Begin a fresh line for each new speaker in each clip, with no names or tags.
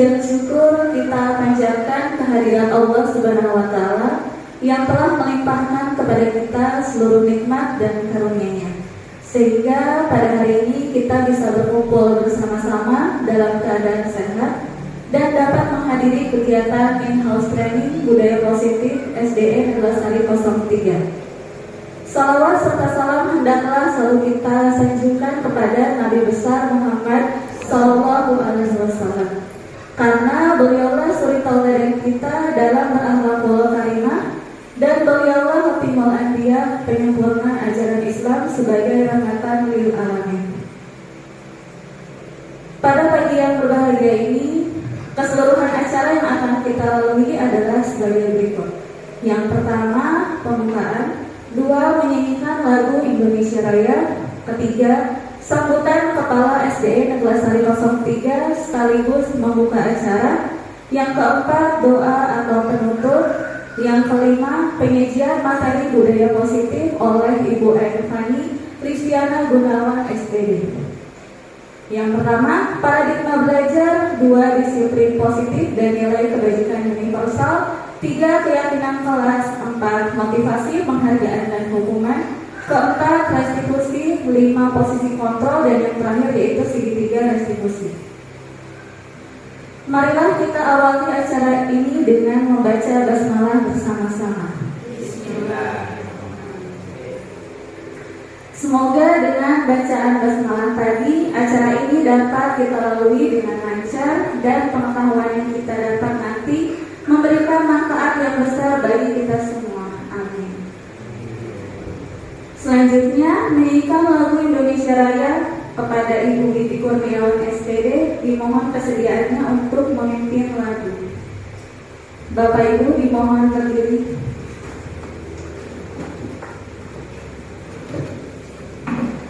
Puji dan syukur kita panjatkan kehadirat Allah Subhanahu wa Ta'ala yang telah melimpahkan kepada kita seluruh nikmat dan karunia-Nya, sehingga pada hari ini kita bisa berkumpul bersama-sama dalam keadaan sehat dan dapat menghadiri kegiatan in-house training budaya positif SDN Negeri Sari 03. Salawat serta salam hendaklah selalu kita sanjungkan kepada Nabi besar Muhammad Sallallahu Alaihi Wasallam, karena beliaulah suri tauladan kita dalam berakhlakul karimah, dan beliaulah khatimul anbiya, penyempurna ajaran Islam sebagai rahmatan lil alamin. Pada pagi yang berbahagia ini, keseluruhan acara yang akan kita lalui adalah sebagai berikut. Yang pertama, pembukaan. Dua, menyanyikan lagu Indonesia Raya. Ketiga, sambutan Kepala SDN Negeri Sari 03 sekaligus membuka acara. Yang keempat, doa atau penutup. Yang kelima, penyajian materi budaya positif oleh Ibu Fani Kristiana Gunawan SPD. Yang pertama, paradigma belajar. 2, disiplin positif dan nilai kebajikan universal. 3, keyakinan kelas. 4, motivasi, penghargaan dan hukuman. Keempat, restitusi. 5, posisi kontrol. Dan yang terakhir yaitu segitiga restitusi. Marilah kita awali acara ini dengan membaca basmalah bersama-sama. Semoga dengan bacaan basmalah tadi, acara ini dapat kita lalui dengan lancar dan pengetahuan yang kita dapat nanti memberikan manfaat yang besar bagi kita semua. Amin. Selanjutnya, menyanyikan lagu Indonesia Raya. Kepada Ibu Witi Kurniawan SPD dimohon kesediaannya untuk memimpin lagu. Bapak Ibu dimohon berdiri.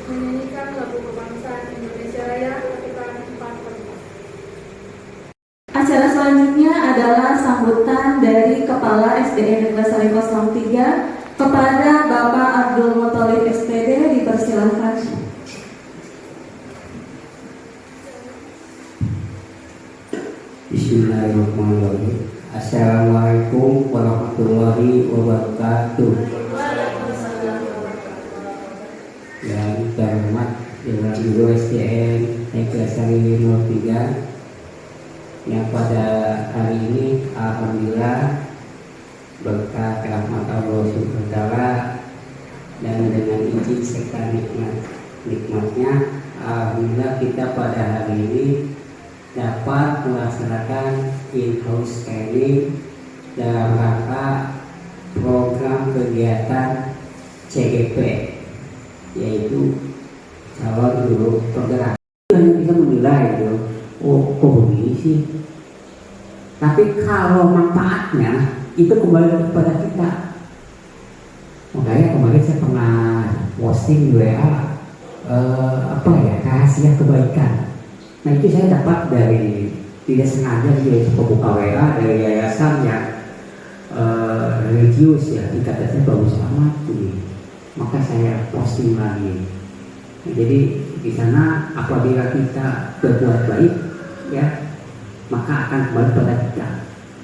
Menyanyikan lagu kebangsaan Indonesia Raya Kepulauan 4. Acara selanjutnya adalah sambutan dari Kepala SDN Negeri Sari 03 kepada Bapak Abdul Muthalib SPD. Dipersilakan.
Bismillahirrahmanirrahim. Assalamualaikum warahmatullahi wabarakatuh. Yang terhormat Dewan Guru SDN Negeri Sari 03, yang pada hari ini alhamdulillah berkat rahmat Allah Subhanahu wa Ta'ala dan dengan izin serta nikmatnya, alhamdulillah kita pada hari ini dapat melaksanakan in-house training dalam rangka program kegiatan CGP, yaitu calon guru penggerak. Hanya bisa menilai itu, oh kok begini sih. Tapi kalau manfaatnya itu kembali kepada kita. Makanya kemarin saya pernah posting di WA rahasia kebaikan. Nah itu saya dapat dari tidak sengaja dia pembuka WA dari yayasan yang religius ya, dikatakan bagus amat tuh. Maka saya posting lagi. Nah, jadi di sana apabila kita berbuat baik ya, maka akan kembali pada kita.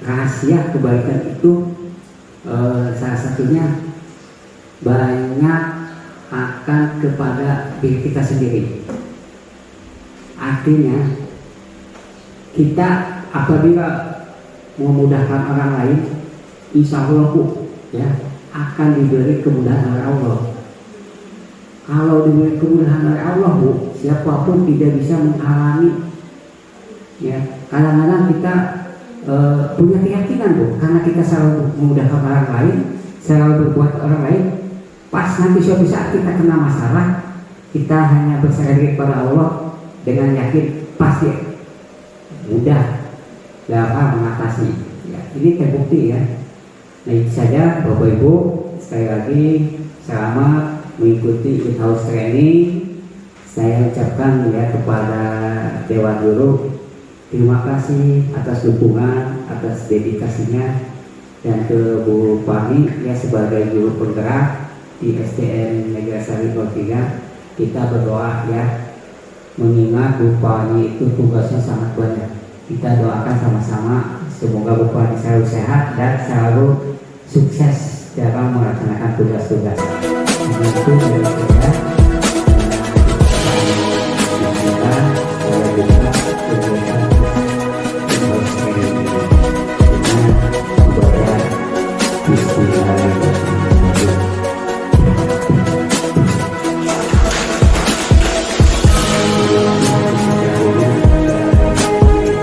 Rahasia kebaikan itu salah satunya banyak akan kepada diri kita sendiri. Artinya kita apabila memudahkan orang lain, insya Allah ya akan diberi kemudahan oleh Allah. Kalau diberi kemudahan oleh Allah siapapun tidak bisa menghalangi. Ya, kadang-kadang kita punya keyakinan karena kita selalu memudahkan orang lain, selalu berbuat orang lain. Pas nanti suatu saat kita kena masalah, kita hanya berserah diri kepada Allah dengan yakin pasti mudah dapat mengatasi. Ya, ini terbukti ya. Nah itu saja Bapak Ibu, sekali lagi selamat mengikuti in-house training. Saya ucapkan ya kepada Dewan Guru terima kasih atas dukungan, atas dedikasinya, dan ke Bu Fani ya sebagai guru penggerak di SDN Negeri Sari 03. Kita berdoa ya, mengingat Bu Fani itu tugasnya sangat banyak Kita doakan sama-sama semoga Bu Pani selalu sehat dan selalu sukses dalam melaksanakan tugas-tugas. Itu dari saya.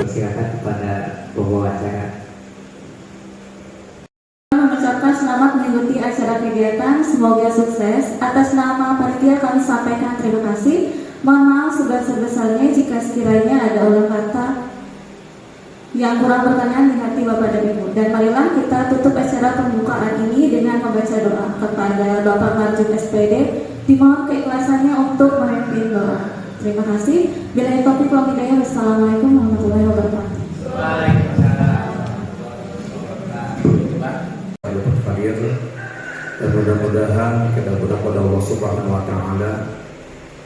Silakan kepada pembawa acara.
Mengucapkan selamat mengikuti acara kegiatan, semoga sukses. Atas nama panitia kami sampaikan terima kasih. Mohon maaf sebesar-besarnya jika sekiranya ada ulah kata yang kurang berkenan di hati Bapak dan Ibu. Dan marilah kita tutup acara pembukaan ini dengan membaca doa kepada Bapak Marjuk SPD. Dimohon keikhlasannya untuk memimpin doa. Terima kasih. Bila taufiq wal hidayah. Wassalamualaikum warahmatullahi wabarakatuh.
Dan mudah-mudahan kita berdoa kepada Allah Subhanahu wa taala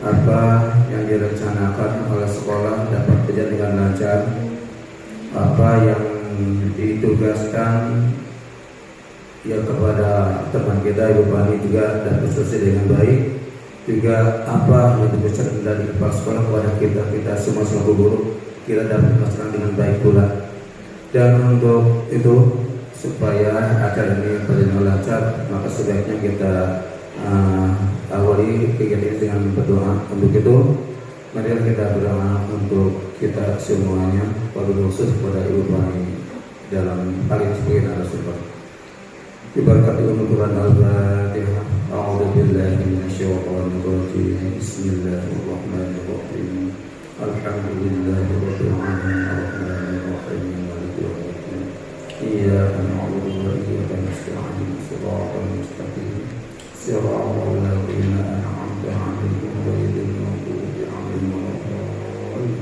apa yang direncanakan oleh sekolah dapat berjalan dengan lancar, apa yang ditugaskan ya kepada teman kita Ibu Pani juga dan selesai dengan baik, juga apa yang diberikan dari kepala sekolah kepada kita semua selaku guru kita dapat melaksanakan dengan baik pula. Dan untuk itu supaya acara ini berjalan lancar, maka sebaiknya kita awali kegiatan ini dengan berdoa. Untuk itu, mari kita berdoa untuk kita semuanya, wabil khusus kepada Ibu Pani dalam hal ini sebagai narasumber. Diberkati umur Quran Al-Fatihah. A'udzubillahi minasyaitonir rajim. Bismillahirrahmanirrahim. Alhamdulillahirabbil alamin. Arrahmanir rahim. Maliki yaumiddin. Iyyaka na'budu wa iyyaka nasta'in. Shiratal mustaqim. Shiratal ladzina an'amta 'alaihim ghairil maghdubi 'alaihim waladdallin.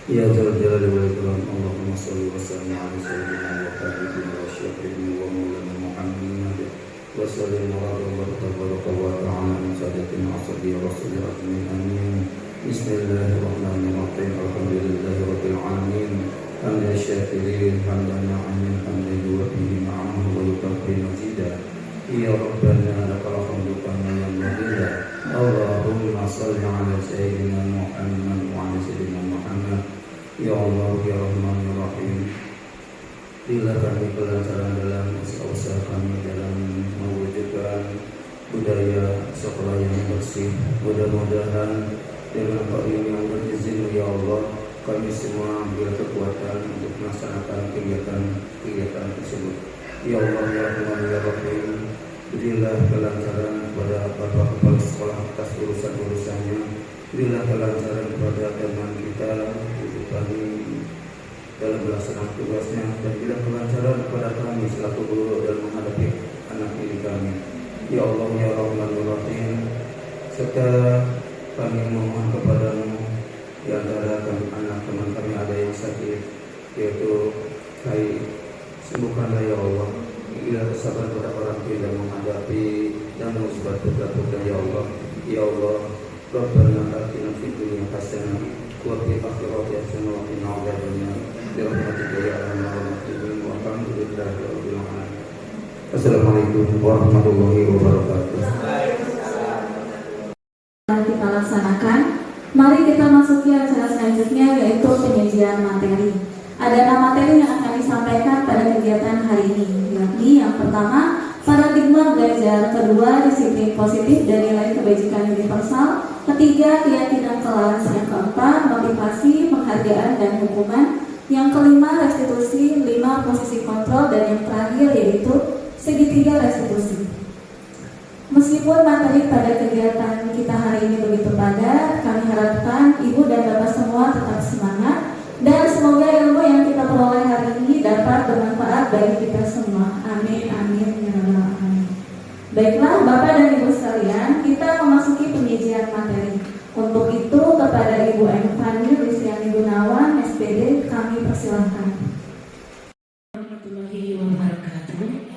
Ya Zal Jalali wal Ikram. Allahumma shalli wa sallim ala sayyidina wa habibina wa syafi'ina wa maulana Muhammad wa sallim wa baraka wa ta'ala min sadatina ashabi wa rasulih ajmain. Amin. Bismillahirrahmanirrahim. Alhamdulillahi rabbil alamin. Hamdan syakirin hamdan na'imin hamdan yuwaffihi ni'amahu wa yukaffi mazida. Ya Rabbana lakal hamdu kama yanbaghi. Allahumma shalli ala sayyidina Muhammad wa ala sayyidina Muhammad. Ya Allah, Ya Rahman, Ya Rahim. Bila kami kelancaran dalam usaha kami dalam mewujudkan budaya sekolah yang bersih, mudah-mudahan dengan hal ini yang berizin ya Allah, kami semua ambil kekuatan untuk melaksanakan kegiatan tersebut. Ya Allah, Ya Rahman, Ya Rahim, berilah kelancaran kepada Bapak Kepala Sekolah atas urusan-urusannya. Berilah kelancaran kepada teman kita Ibu Pani dalam melaksanakan tugasnya, dan berilah kelancaran kepada kami selaku guru dalam menghadapi anak didik kami. Ya Allah, Ya Rahman, Ya Rahim, serta kami memohon kepadamu di antara anak teman kami ada yang sakit, yaitu Kai, sembuhkanlah ya Allah. Berilah kesabaran kepada orang tua yang menghadapi dan musibah putra-putra ya Allah. Ya Allah, Rabbana atina fid dunya hasanah wa fil akhirati hasanah wa qina adzabannar. Bi rahmatika ya arhamar rahimin. Walhamdulillahi rabbil alamin. Assalamualaikum warahmatullahi wabarakatuh.
Kita laksanakan. Mari kita masuki acara selanjutnya, yaitu penyajian materi. Ada 6 materi yang akan disampaikan pada kegiatan hari ini, yakni yang pertama paradigma belajar, kedua disiplin positif dan nilai kebajikan universal, ketiga keyakinan toleransi, yang keempat motivasi, penghargaan dan hukuman, yang kelima restitusi, 5 posisi kontrol, dan yang terakhir yaitu segitiga restitusi. Meskipun materi pada kegiatan kita hari ini begitu padat, kami harapkan Ibu dan Bapak semua tetap semangat dan semoga ilmu yang kita peroleh hari ini dapat bermanfaat bagi kita semua. Amin, amin, ya rabbal alamin. Baiklah Bapak dan Ibu sekalian, kita memasuki penyajian materi. Untuk itu kepada Ibu M. Fani Listiani Gunawan, SPD, kami persilahkan.
Warahmatullahi wabarakatuh.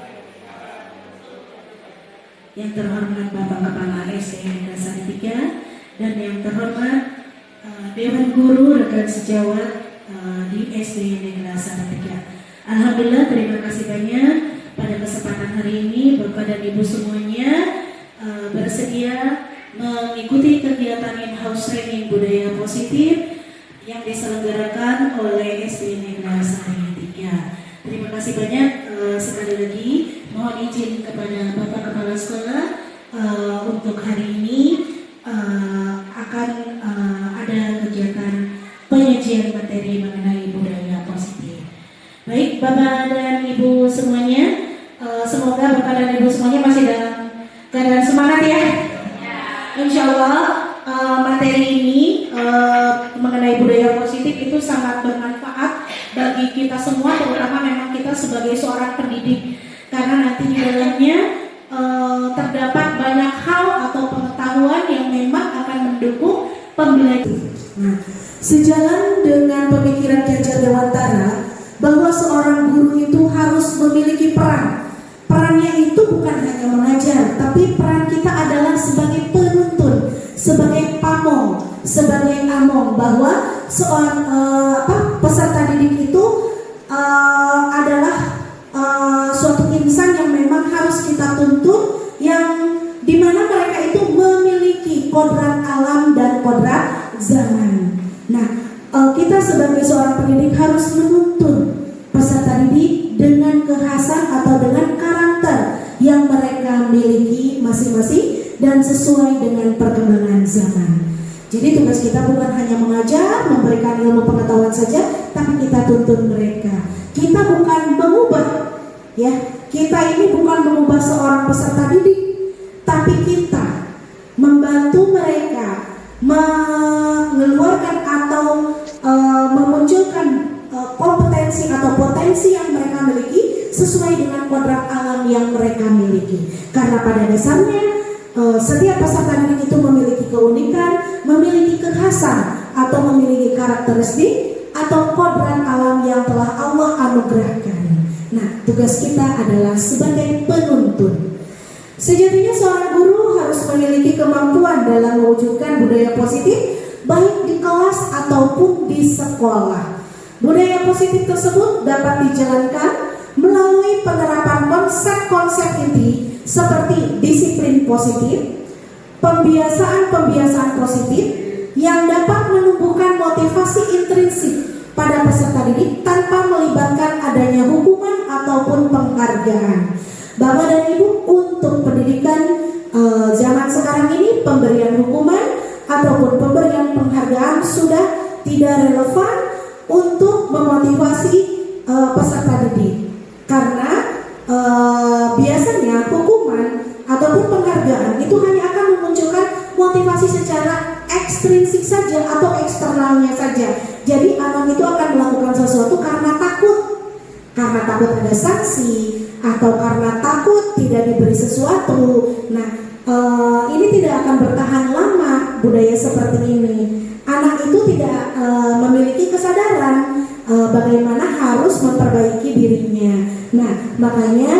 Yang terhormat Bapak Kepala SD Negeri 3 dan yang terhormat Dewan Guru rekan sejawat di SD Negeri Salatiga. Alhamdulillah, terima kasih banyak pada kesempatan hari ini Bapak dan Ibu semuanya bersedia mengikuti kegiatan in-house training budaya positif yang diselenggarakan oleh SD Negeri Salatiga. Terima kasih banyak. Sekali lagi mohon izin kepada Bapak Kepala Sekolah untuk hari ini akan ada kegiatan penyajian materi mengenai budaya positif. Baik Bapak dan Ibu semuanya, semoga Bapak dan Ibu semuanya masih dalam keadaan semangat ya. Insya Allah materi ini mengenai budaya positif itu sangat bermanfaat bagi kita semua, terutama memang kita sebagai seorang pendidik, karena nanti di dalamnya terdapat banyak hal atau pengetahuan yang memang akan mendukung pembelajaran.
Nah, sejalan dengan pemikiran Ki Hajar Dewantara bahwa seorang guru itu harus memiliki peran. Perannya itu bukan hanya mengajar, tapi peran kita adalah sebagai penuntun, sebagai pamong, sebagai among, bahwa seorang peserta didik itu adalah suatu insan yang memang harus kita tuntun, yang dimana mereka itu memiliki kodrat alam dan kodrat zaman. Nah, kita sebagai seorang pendidik harus menuntun peserta didik dengan kekhasan atau dengan karakter yang mereka miliki masing-masing dan sesuai dengan perkembangan zaman. Jadi tugas kita bukan hanya mengajar, memberikan ilmu pengetahuan saja, tapi kita tuntun mereka. Kita bukan mengubah, ya. Kita ini bukan mengubah seorang peserta didik, tapi kita membantu mereka mengeluarkan atau memunculkan kompetensi atau potensi yang mereka miliki sesuai dengan kodrat alam yang mereka miliki. Karena pada dasarnya setiap peserta didik itu memiliki keunikan, memiliki kekhasan atau memiliki karakteristik atau kodrat alam yang telah Allah anugerahkan. Nah, tugas kita adalah sebagai penuntun. Sejatinya seorang guru harus memiliki kemampuan dalam mewujudkan budaya positif baik di kelas ataupun di sekolah. Budaya positif tersebut dapat dijalankan melalui penerapan konsep-konsep inti seperti disiplin positif, pembiasaan-pembiasaan positif yang dapat menumbuhkan motivasi intrinsik pada peserta didik tanpa melibatkan adanya hukuman ataupun penghargaan. Bapak dan Ibu, untuk pendidikan zaman sekarang ini pemberian hukuman ataupun pemberian penghargaan sudah tidak relevan untuk memotivasi peserta didik, karena biasanya hukuman ataupun penghargaan itu hanya akan memunculkan motivasi secara ekstrinsik saja atau eksternalnya saja. Jadi anak itu akan melakukan sesuatu karena takut ada sanksi atau karena takut tidak diberi sesuatu. Nah, ini tidak akan bertahan lama budaya seperti ini. Anak itu tidak memiliki kesadaran bagaimana harus memperbaiki dirinya. Nah, makanya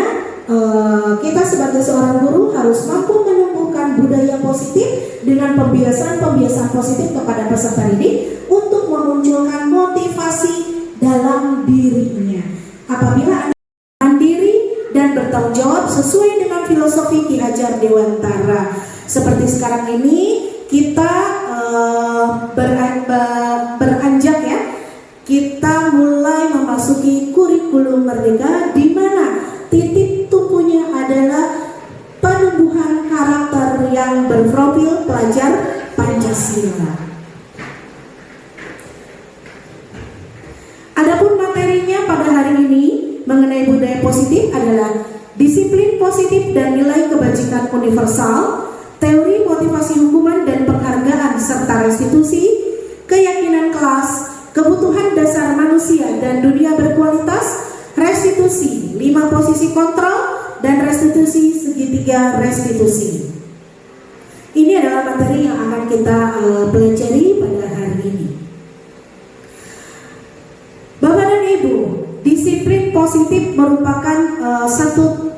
kita sebagai seorang guru harus mampu menumbuhkan budaya positif dengan pembiasaan-pembiasaan positif kepada peserta didik untuk memunculkan motivasi dalam dirinya. Apabila anak mandiri dan bertanggung jawab sesuai dengan filosofi Ki Hajar Dewantara. Seperti sekarang ini kita beranjak ya, kita mulai memasuki kurikulum merdeka, di mana titik tumpunya adalah penumbuhan karakter yang berprofil pelajar Pancasila. Adapun materinya pada hari ini mengenai budaya positif adalah disiplin positif dan nilai kebajikan universal, teori motivasi hukuman dan penghargaan serta restitusi, keyakinan kelas, kebutuhan dasar manusia dan dunia berkualitas, restitusi, 5 posisi kontrol, dan restitusi segitiga restitusi. Ini adalah materi yang akan kita pelajari pada hari ini. Bapak dan Ibu, disiplin positif merupakan satu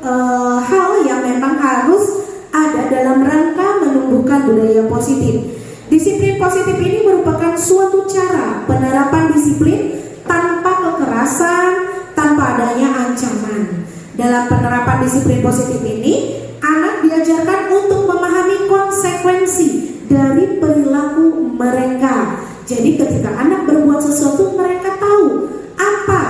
hal yang memang harus ada dalam rangka menumbuhkan budaya positif. Disiplin positif ini merupakan suatu cara penerapan disiplin tanpa kekerasan, tanpa adanya ancaman. Dalam penerapan disiplin positif ini, anak diajarkan untuk memahami konsekuensi dari perilaku mereka. Jadi ketika anak berbuat sesuatu, mereka tahu apa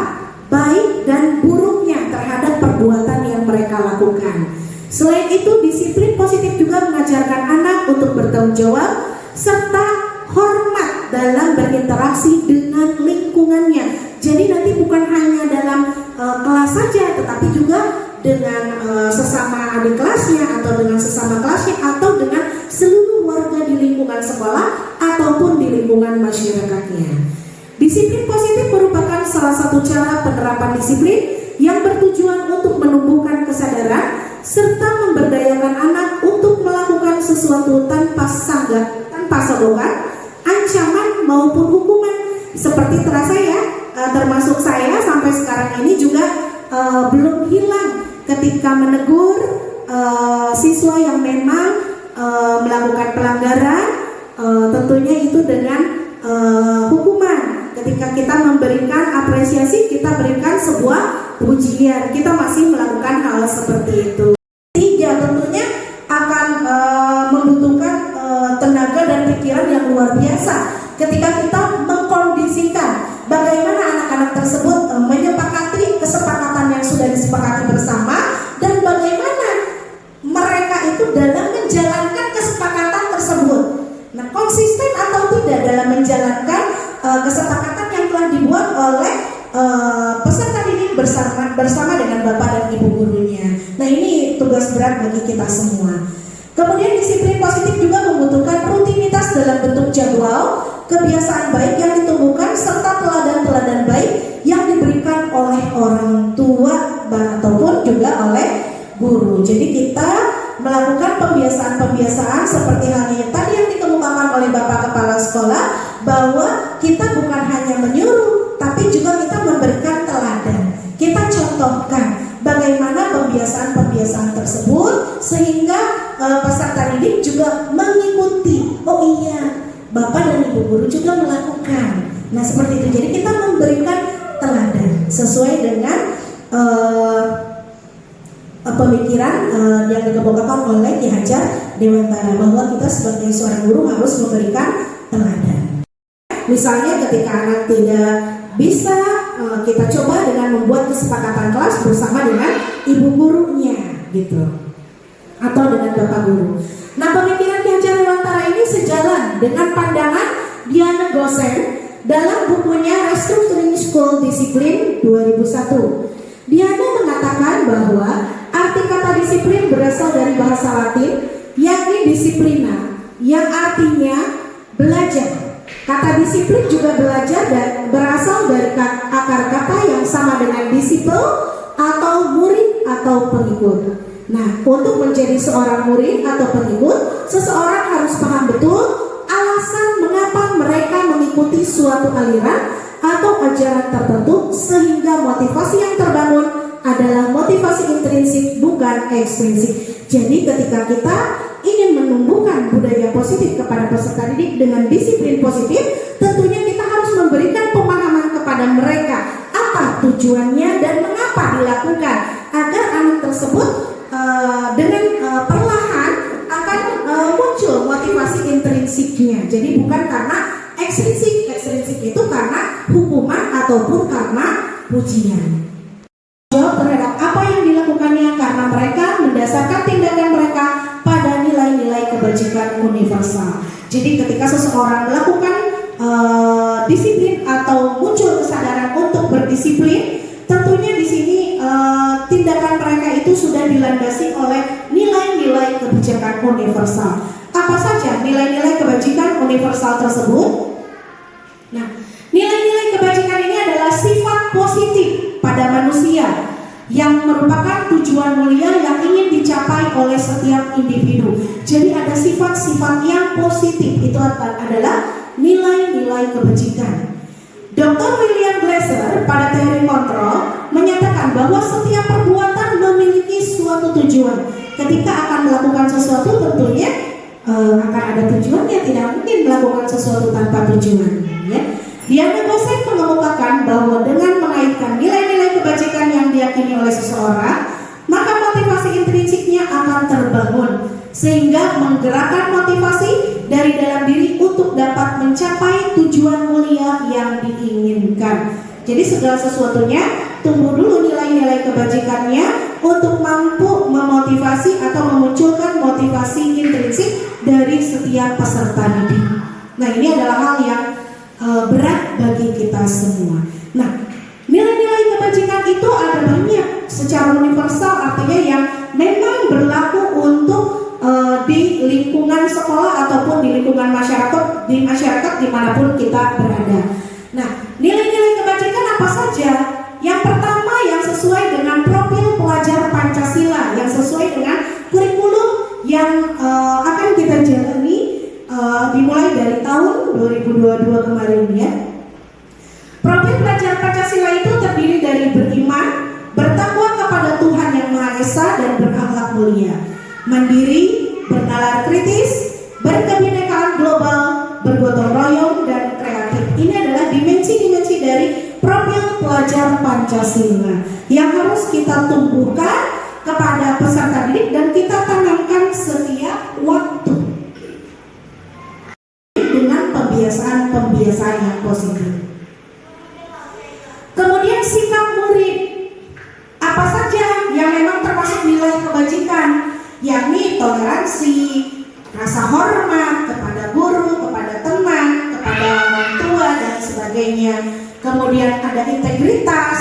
baik dan buruknya terhadap perbuatan yang mereka lakukan. Selain itu, disiplin positif juga mengajarkan anak untuk bertanggung jawab serta hormat dalam berinteraksi dengan lingkungannya. Jadi nanti bukan hanya dalam kelas saja, tetapi juga dengan sesama adik kelasnya atau dengan sesama kelasnya atau dengan seluruh warga di lingkungan sekolah ataupun di lingkungan masyarakatnya. Disiplin positif merupakan salah satu cara penerapan disiplin yang bertujuan untuk menumbuhkan kesadaran serta memberdayakan anak untuk melakukan sesuatu tanpa sogokan, ancaman maupun hukuman. Seperti terasa ya, termasuk saya sampai sekarang ini juga belum hilang ketika menegur siswa yang memang melakukan pelanggaran, tentunya itu dengan hukuman. Ketika kita memberikan apresiasi, kita berikan sebuah pujian, kita masih melakukan hal seperti itu. Tiga, tentunya akan membutuhkan tenaga dan pikiran yang luar biasa ketika kita mengkondisikan bagaimana anak-anak tersebut menyepakati kesepakatan yang sudah disepakati bersama dan bagaimana mereka itu dalam menjalankan kesepakatan tersebut. Nah, konsisten atau tidak dalam menjalankan kesepakatan yang telah dibuat oleh peserta didik bersama dengan bapak dan ibu gurunya. Nah, ini tugas berat bagi kita semua. Kemudian disiplin positif juga membutuhkan rutinitas dalam bentuk jadwal, kebiasaan baik yang ditumbuhkan serta teladan-teladan baik yang diberikan oleh orang tua ataupun juga oleh guru. Jadi kita melakukan pembiasaan-pembiasaan seperti halnya tadi yang dikemukakan oleh Bapak Kepala Sekolah, bahwa kita bukan hanya menyuruh tapi juga kita memberikan teladan. Kita contohkan bagaimana pembiasaan-pembiasaan tersebut sehingga peserta didik juga mengikuti. Oh iya, Bapak dan Ibu guru juga melakukan. Nah, seperti itu. Jadi kita memberikan teladan sesuai dengan pemikiran yang dikemukakan oleh Ki Hajar Dewantara, bahwa kita sebagai seorang guru harus memberikan teladan. Misalnya ketika anak tidak bisa, kita coba dengan membuat kesepakatan kelas bersama dengan ibu gurunya gitu, atau dengan bapak guru. Nah, pemikiran Ki Hajar Dewantara ini sejalan dengan pandangan Diana Gosen dalam bukunya Restructuring School Discipline 2001. Diana mengatakan bahwa arti kata disiplin berasal dari bahasa Latin, yakni disciplina, yang artinya belajar. Kata disiplin juga belajar dan berasal dari akar kata yang sama dengan disciple atau murid atau pengikut. Nah, untuk menjadi seorang murid atau pengikut, seseorang harus paham betul alasan mengapa mereka mengikuti suatu aliran atau ajaran tertentu, sehingga motivasi yang terbangun adalah motivasi intrinsik bukan ekstrinsik. Jadi ketika kita ingin menumbuhkan budaya positif kepada peserta didik dengan disiplin positif, tentunya kita harus memberikan pemahaman kepada mereka apa tujuannya dan mengapa dilakukan, agar anak tersebut dengan perlahan akan muncul motivasi intrinsiknya. Jadi bukan karena ekstrinsik itu karena hukuman ataupun karena pujian. Jawab terhadap apa yang dilakukannya karena mereka mendasarkan tindakan mereka pada nilai-nilai kebajikan universal. Jadi ketika seseorang melakukan disiplin atau muncul kesadaran untuk berdisiplin, tentunya di sini tindakan mereka itu sudah dilandasi oleh nilai-nilai kebijakan universal. Apa saja nilai-nilai kebajikan universal tersebut? Nah, nilai-nilai kebajikan ini adalah sifat positif pada manusia yang merupakan tujuan mulia yang ingin dicapai oleh setiap individu. Jadi ada sifat-sifat yang positif, itu adalah nilai-nilai kebajikan. Dr. William Glasser pada teori kontrol menyatakan bahwa setiap perbuatan memiliki suatu tujuan. Ketika akan melakukan sesuatu, tentunya akan ada tujuannya, tidak mungkin melakukan sesuatu tanpa tujuan. Ya. Diana Gosen mengemukakan bahwa dengan mengaitkan nilai-nilai kebajikan yang diyakini oleh seseorang, maka motivasi intrinsiknya akan terbangun sehingga menggerakkan motivasi dari dalam diri untuk dapat mencapai tujuan mulia yang diinginkan. Jadi segala sesuatunya tumbuh dulu nilai-nilai kebajikannya untuk mampu memotivasi atau memunculkan motivasi intrinsik dari setiap peserta didik. Nah, ini adalah hal yang berat bagi kita semua. Nah, nilai-nilai kebajikan itu ada banyak secara universal, artinya yang memang berlaku untuk di lingkungan sekolah ataupun di lingkungan masyarakat, dimanapun kita berada. Nah, nilai-nilai kebajikan apa saja? Yang pertama, yang sesuai dengan profil pelajar Pancasila, yang sesuai dengan kurikulum yang akan kita jalani dimulai dari tahun 2022 kemarin ya. Profil pelajar Pancasila itu terdiri dari beriman, bertakwa kepada Tuhan Yang Maha Esa dan berakhlak mulia, mandiri, bernalar kritis, berkebinekaan global, bergotong royong dan kreatif. Ini adalah dimensi-dimensi dari profil pelajar Pancasila yang harus kita tumbuhkan kepada peserta didik dan kita tanamkan setiap waktu dengan pembiasaan yang positif. Kemudian sikap murid, apa saja yang memang termasuk nilai kebajikan, yakni toleransi, rasa hormat kepada guru, kepada teman, kepada orang tua dan sebagainya. Kemudian ada integritas,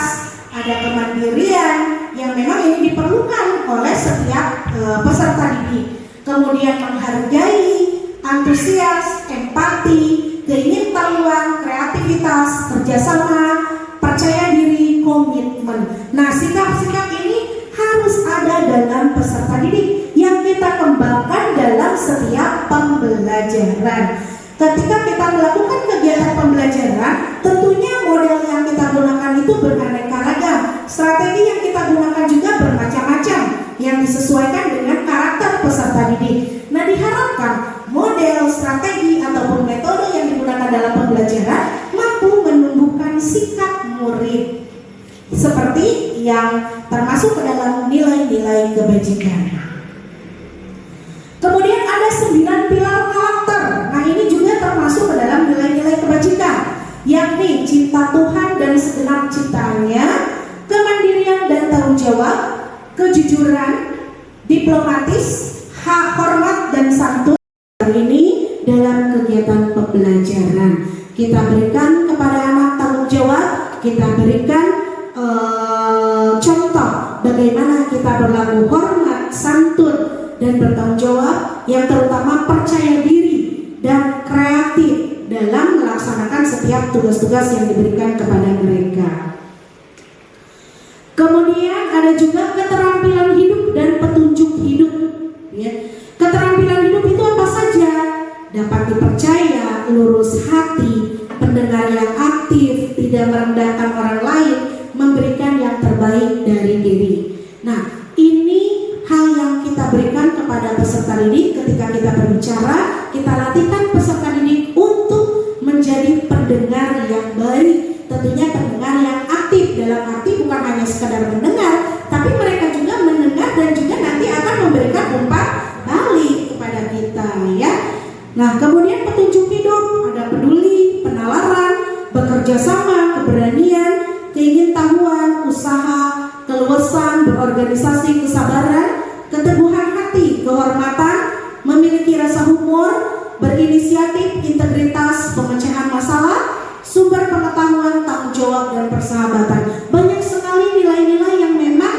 ada kemandirian yang memang ini diperlukan oleh setiap peserta didik. Kemudian menghargai, antusias, empati, keingintahuan, kreativitas, kerjasama, percaya diri, komitmen. Nah, sikap-sikap ini harus ada dalam peserta didik yang kita kembangkan dalam setiap pembelajaran. Ketika kita melakukan kegiatan pembelajaran, tentunya model yang kita gunakan itu beraneka ragam. Strategi yang kita gunakan juga bermacam-macam yang disesuaikan dengan karakter peserta didik. Nah, diharapkan model, strategi ataupun metode yang digunakan dalam pembelajaran mampu menumbuhkan sikap murid seperti yang termasuk ke dalam nilai-nilai kebajikan. Kemudian ada 9 pilar karakter. Nah, ini juga termasuk ke dalam nilai-nilai kebajikan, yakni cinta Tuhan dan segenap ciptaannya, kemandirian dan tanggung jawab, kejujuran, diplomatis, hak hormat dan santun. Ini dalam kegiatan pembelajaran kita berikan kepada anak tanggung jawab, kita berikan contoh bagaimana kita berlaku hormat, santun dan bertanggung jawab, yang terutama percaya diri dan kreatif dalam melaksanakan setiap tugas-tugas yang diberikan kepada mereka. Kemudian ada juga keterampilan hidup dan petunjuk hidup. Ya. Keterampilan hidup itu apa saja? Dapat dipercaya, lurus hati, pendengar yang aktif, tidak merendahkan orang lain, memberikan yang terbaik dari diri. Nah, ini hal yang kita berikan kepada peserta didik ketika kita berbicara. Kita latihkan peserta didik untuk menjadi pendengar yang baik, tentunya pendengar yang aktif. Dalam arti bukan hanya sekadar mendengar, tapi mereka juga mendengar dan juga nanti akan memberikan umpan balik kepada kita ya. Nah, kemudian petunjuk hidup, ada peduli, penalaran, bekerja sama, keberanian, keingintahuan, usaha, keluasan, berorganisasi, kesabaran, keteguhan hati, kehormatan, memiliki rasa humor, berinisiatif, integritas, pemecahan masalah, sumber pengetahuan, tanggung jawab dan persahabatan. Banyak sekali nilai-nilai yang memang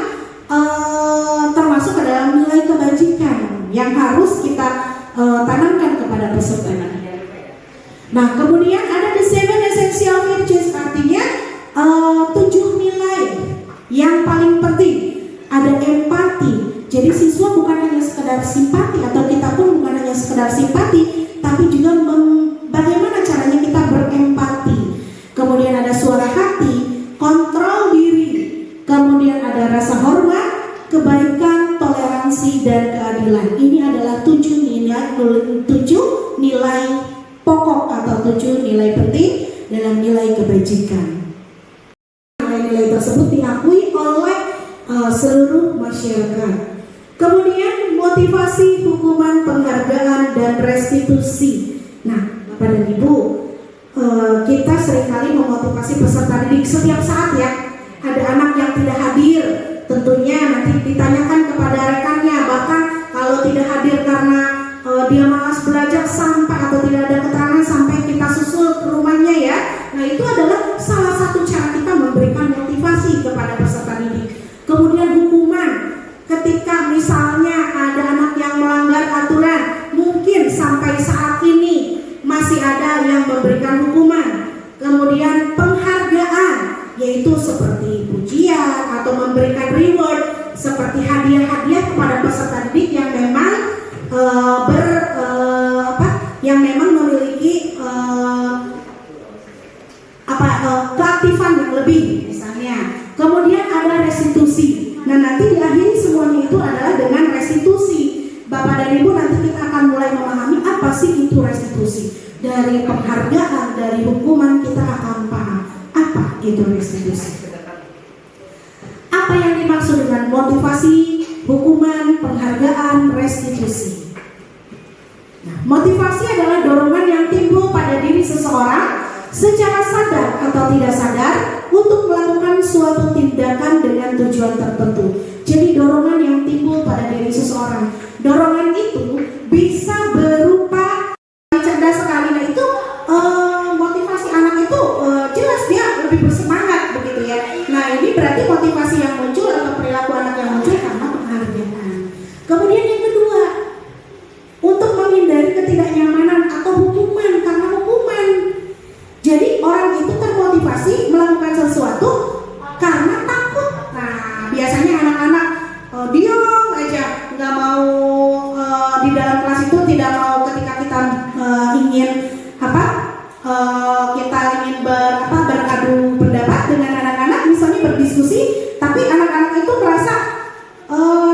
termasuk ke dalam nilai kebajikan yang harus kita tanamkan kepada peserta. Nah, kemudian ada the 7 essential virtues, artinya 7 nilai yang paling penting. Ada empati. Jadi siswa bukan hanya sekedar simpati, atau kita pun bukan hanya sekedar simpati, tapi juga bagaimana caranya kita berempati. Kemudian ada suara hati, kontrol diri. Kemudian ada rasa hormat, kebaikan, toleransi, dan keadilan. Ini adalah 7 nilai pokok atau 7 nilai penting dalam nilai kebajikan. Nilai-nilai tersebut diakui oleh seluruh masyarakat. Kemudian motivasi, hukuman, penghargaan, dan restitusi. Nah, Bapak dan Ibu, kita seringkali memotivasi peserta didik setiap saat ya. Ada anak yang tidak hadir, tentunya nanti ditanyakan kepada rekannya, bahkan kalau tidak hadir karena dia malas belajar sampai atau tidak ada keterangan sampai kita susul ke rumahnya ya. Nah, itu adalah salah satu cara kita memberikan motivasi kepada peserta didik. Kemudian hukuman, ketika misalnya ada anak yang melanggar aturan, mungkin sampai saat ini masih ada yang memberikan hukuman. Kemudian penghargaan, yaitu seperti pujian atau memberikan reward, seperti hadiah-hadiah kepada peserta didik yang memang yang memang memiliki keaktifan yang lebih misalnya. Kemudian ada restitusi. Nah, nanti diakhiri semuanya itu adalah dengan restitusi. Bapak dan Ibu, nanti kita akan mulai memahami apa sih itu restitusi. Dari penghargaan, dari hukuman kita akan paham apa itu restitusi. Apa yang dimaksud dengan motivasi, hukuman, penghargaan, restitusi? Nah, motivasi adalah dorongan yang timbul pada diri seseorang secara sadar atau tidak sadar untuk melakukan suatu tindakan dengan tujuan tertentu. Jadi dorongan yang timbul pada diri seseorang. Dorongan itu bisa berupa cerdas sekali. Nah, itu motivasi anak itu jelas dia lebih bersemangat begitu ya. Nah, ini berarti motivasi yang muncul atau perilaku anak yang muncul karena penghargaan. Kemudian yang kedua, untuk menghindari ketidaknyamanan atau hukuman karena hukuman. Jadi orang itu termotivasi melakukan sesuatu karena takut. Nah, biasanya anak-anak diam aja, nggak mau di dalam kelas itu, tidak mau ketika kita ingin beradu pendapat dengan anak-anak, misalnya berdiskusi, tapi anak-anak itu merasa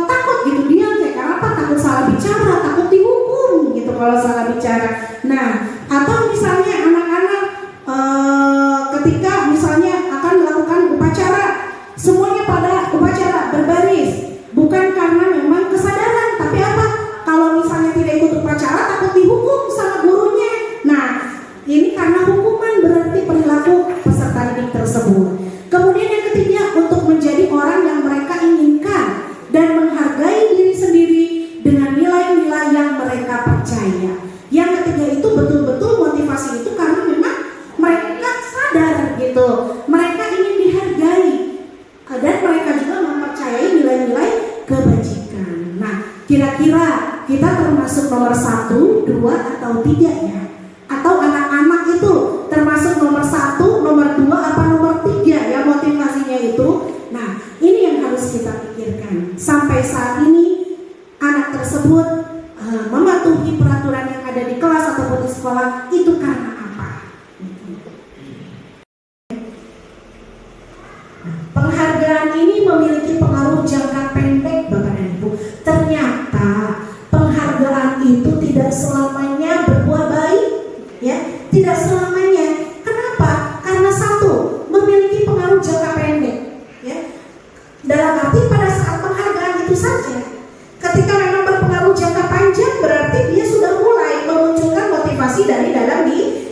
takut gitu, diam ya, karena apa? Takut salah bicara, takut dihukum gitu kalau salah bicara. Nah, atau misalnya anak-anak ketika misalnya akan melakukan upacara, semuanya pada upacara berbaris, bukan karena memang kesadaran, tapi apa? Kalau misalnya tidak ikut upacara takut dihukum sama gurunya. Nah, ini karena hukuman, berarti perilaku peserta didik tersebut. Kemudian yang ketiga, untuk menjadi orang yang mereka inginkan dan menghargai diri sendiri dengan nilai-nilai yang mereka percaya. Yang ketiga itu betul-betul motivasi itu karena memang mereka sadar gitu, mereka ingin dihargai dan mereka juga mempercayai nilai-nilai kebajikan. Nah, kira-kira kita termasuk nomor 1, 2, atau 3 ya? Atau anak-anak itu termasuk nomor 1, nomor 2, apa nomor 3 ya motivasinya itu? Nah, ini yang harus kita pikirkan. Sampai saat ini anak tersebut mematuhi peraturan yang ada di kelas ataupun di sekolah itu karena apa? Penghargaan ini memiliki pengaruh jangka pendek, Bapak dan Ibu. Ternyata penghargaan itu tidak selamanya berbuah baik, ya, tidak selamanya. Kenapa? Karena satu, memiliki pengaruh jangka pendek, ya. Dalam arti pada saat penghargaan itu saja, ketika memang berpengaruh jangka panjang, berarti dia sudah mulai memunculkan motivasi dari dalam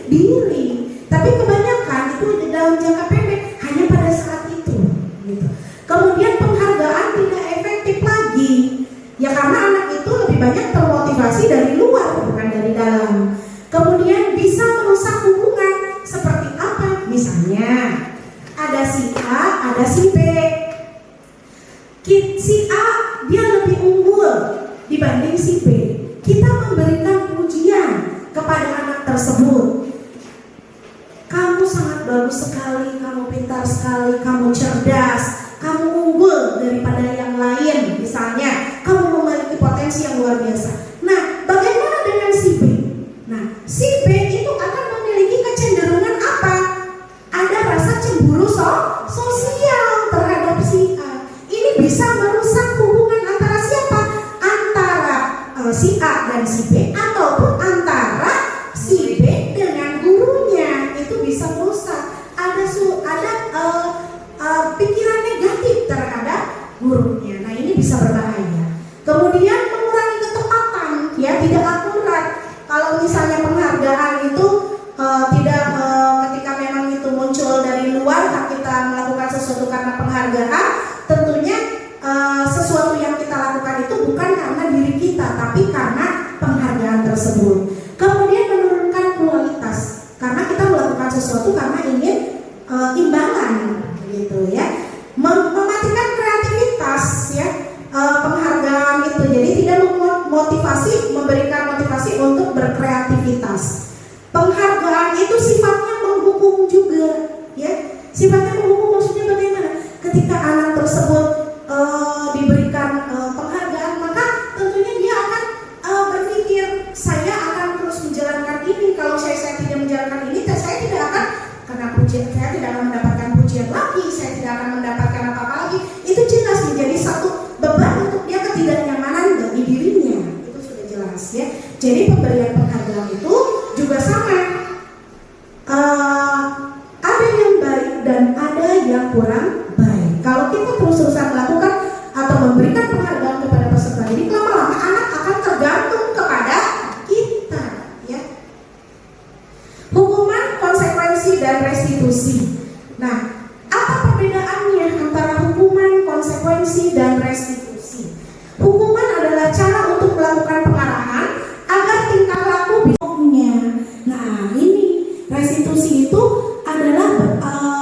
diri. Tapi kebanyakan itu di dalam jangka pendek, hanya pada saat itu gitu. Kemudian penghargaan tidak efektif lagi, ya karena anak itu lebih banyak termotivasi dari luar bukan dari dalam. Kemudian bisa merusak hubungan. Seperti apa? Misalnya ada si A, ada si B. Si A dia lebih unggul dibanding si B. Kita memberikan pujian kepada anak tersebut. Kamu sangat bagus sekali, kamu pintar sekali, kamu cerdas, kamu unggul daripada yang lain. Misalnya, kamu memiliki potensi yang luar biasa. Nah, bagaimana dengan si B? Nah, si B itu akan memiliki kecenderungan apa? Ada rasa cemburu sosial terhadap si A. Ini bisa merusak hubungan antara siapa? si A dan si B, ataupun antara si B dengan gurunya. Itu bisa merusak. Ada pikiran negatif terhadap gurunya. Nah, ini bisa berbahaya. Kemudian mengurangi ketepatan, ya, tidak akurat. Kalau misalnya penghargaan itu tidak ketika memang itu muncul dari luar, kita melakukan sesuatu karena penghargaan, tentunya sesuatu yang kita lakukan itu bukan karena diri kita, tapi karena penghargaan tersebut. Kemudian menurunkan kualitas, karena kita melakukan sesuatu karena ingin imbalan, gitu ya. Mematikan kreativitas, ya, penghargaan itu. Jadi tidak memberikan motivasi untuk berkreativitas. Penghargaan itu sifatnya menghukum juga, ya. Sifatnya menghukum maksudnya bagaimana? Ketika anak tersebut diberikan penghargaan, maka tentunya dia akan berpikir, saya akan terus menjalankan ini. Kalau saya tidak menjalankan ini, saya tidak akan kena pujian, saya tidak akan mendapatkan pujian lagi, saya tidak akan mendapatkan apa-apa lagi. Itu jelas menjadi satu beban untuk dia, ketidaknyamanan bagi dirinya. Itu sudah jelas, ya. Jadi pemberian penghargaan itu juga sama. Ada yang baik dan ada yang kurang baik. Kalau kita terus-terusan melakukan atau memberikan penghargaan kepada peserta didik, lama-lama anak akan tergantung kepada kita, ya. Hukuman, konsekuensi, dan restitusi. Nah, apa perbedaannya antara hukuman, konsekuensi, dan restitusi? Hukuman adalah cara untuk melakukan pengarahan agar tingkah laku bisanya. Nah, ini restitusi itu adalah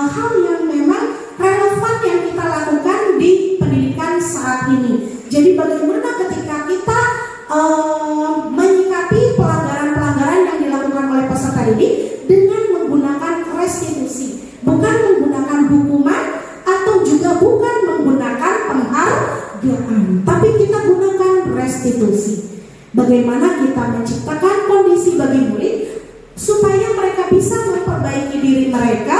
hal yang memang relevan yang kita lakukan di pendidikan saat ini. Jadi bagaimana ketika kita menyikapi pelanggaran-pelanggaran yang dilakukan oleh peserta didik dengan menggunakan restitusi, bukan menggunakan hukuman atau juga bukan menggunakan penghargaan, tapi kita gunakan restitusi. Bagaimana kita menciptakan kondisi bagi murid supaya mereka bisa memperbaiki diri mereka,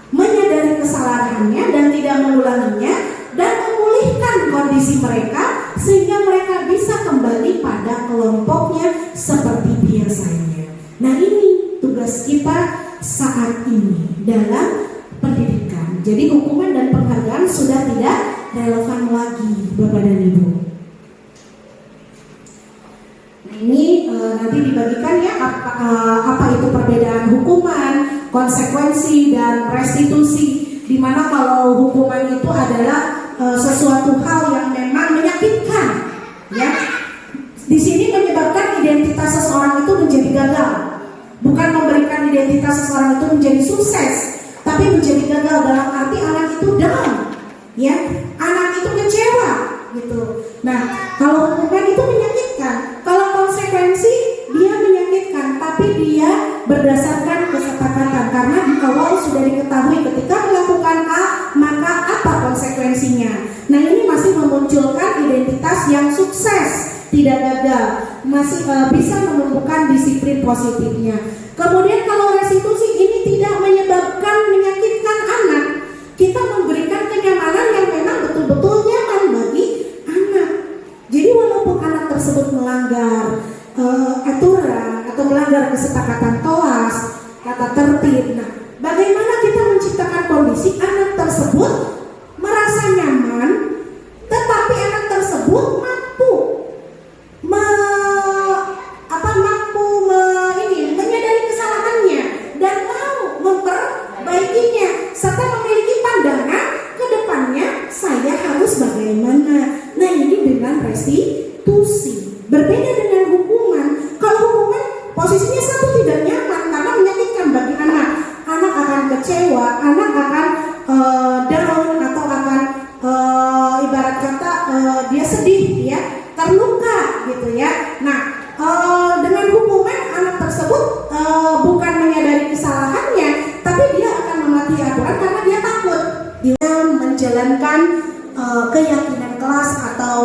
menyadari kesalahannya dan tidak mengulanginya, dan memulihkan kondisi mereka sehingga mereka bisa kembali pada kelompoknya seperti biasanya. Nah, ini tugas kita saat ini dalam pendidikan. Jadi hukuman dan penghargaan sudah tidak relevan lagi, Bapak dan Ibu. Ini nanti dibagikan ya apa itu perbedaan hukuman, konsekuensi, dan restitusi. Dimana kalau hukuman itu adalah sesuatu hal yang memang menyakitkan, ya. Di sini menyebabkan identitas seseorang itu menjadi gagal, bukan memberikan identitas seseorang itu menjadi sukses, tapi menjadi gagal dalam arti anak itu down, ya, anak itu kecewa, gitu. Nah, kalau hukuman itu menyakitkan. Kalau konsekuensi dia menyakitkan, tapi dia berdasarkan kesepakatan, karena di awal sudah diketahui ketika melakukan A maka apa konsekuensinya. Nah, ini masih memunculkan identitas yang sukses, tidak gagal, masih bisa menumbuhkan disiplin positifnya. Kemudian kalau restitusi ini tidak menyebabkan menyakitkan anak, kita memberikan kenyamanan yang memang betul-betul nyaman bagi anak. Jadi walaupun anak tersebut melanggar aturan atau melanggar kesepakatan kelas, kata tertib, nah, bagaimana kita menciptakan kondisi anak tersebut merasa nyaman, tetapi anak tersebut mampu menyadari kesalahannya dan mau memperbaikinya, serta memiliki pandangan ke depannya saya harus bagaimana. Nah, ini dengan restitusi. Berbeda dengan hukuman. Kalau hukuman posisinya satu tidak nyaman karena menyakitkan bagi anak. Anak akan kecewa, anak akan down atau akan ibarat kata dia sedih, ya, terluka, gitu ya. Nah, dengan hukuman anak tersebut bukan menyadari kesalahannya, tapi dia akan mematuhi aturan karena dia takut. Dia menjalankan keyakinan kelas atau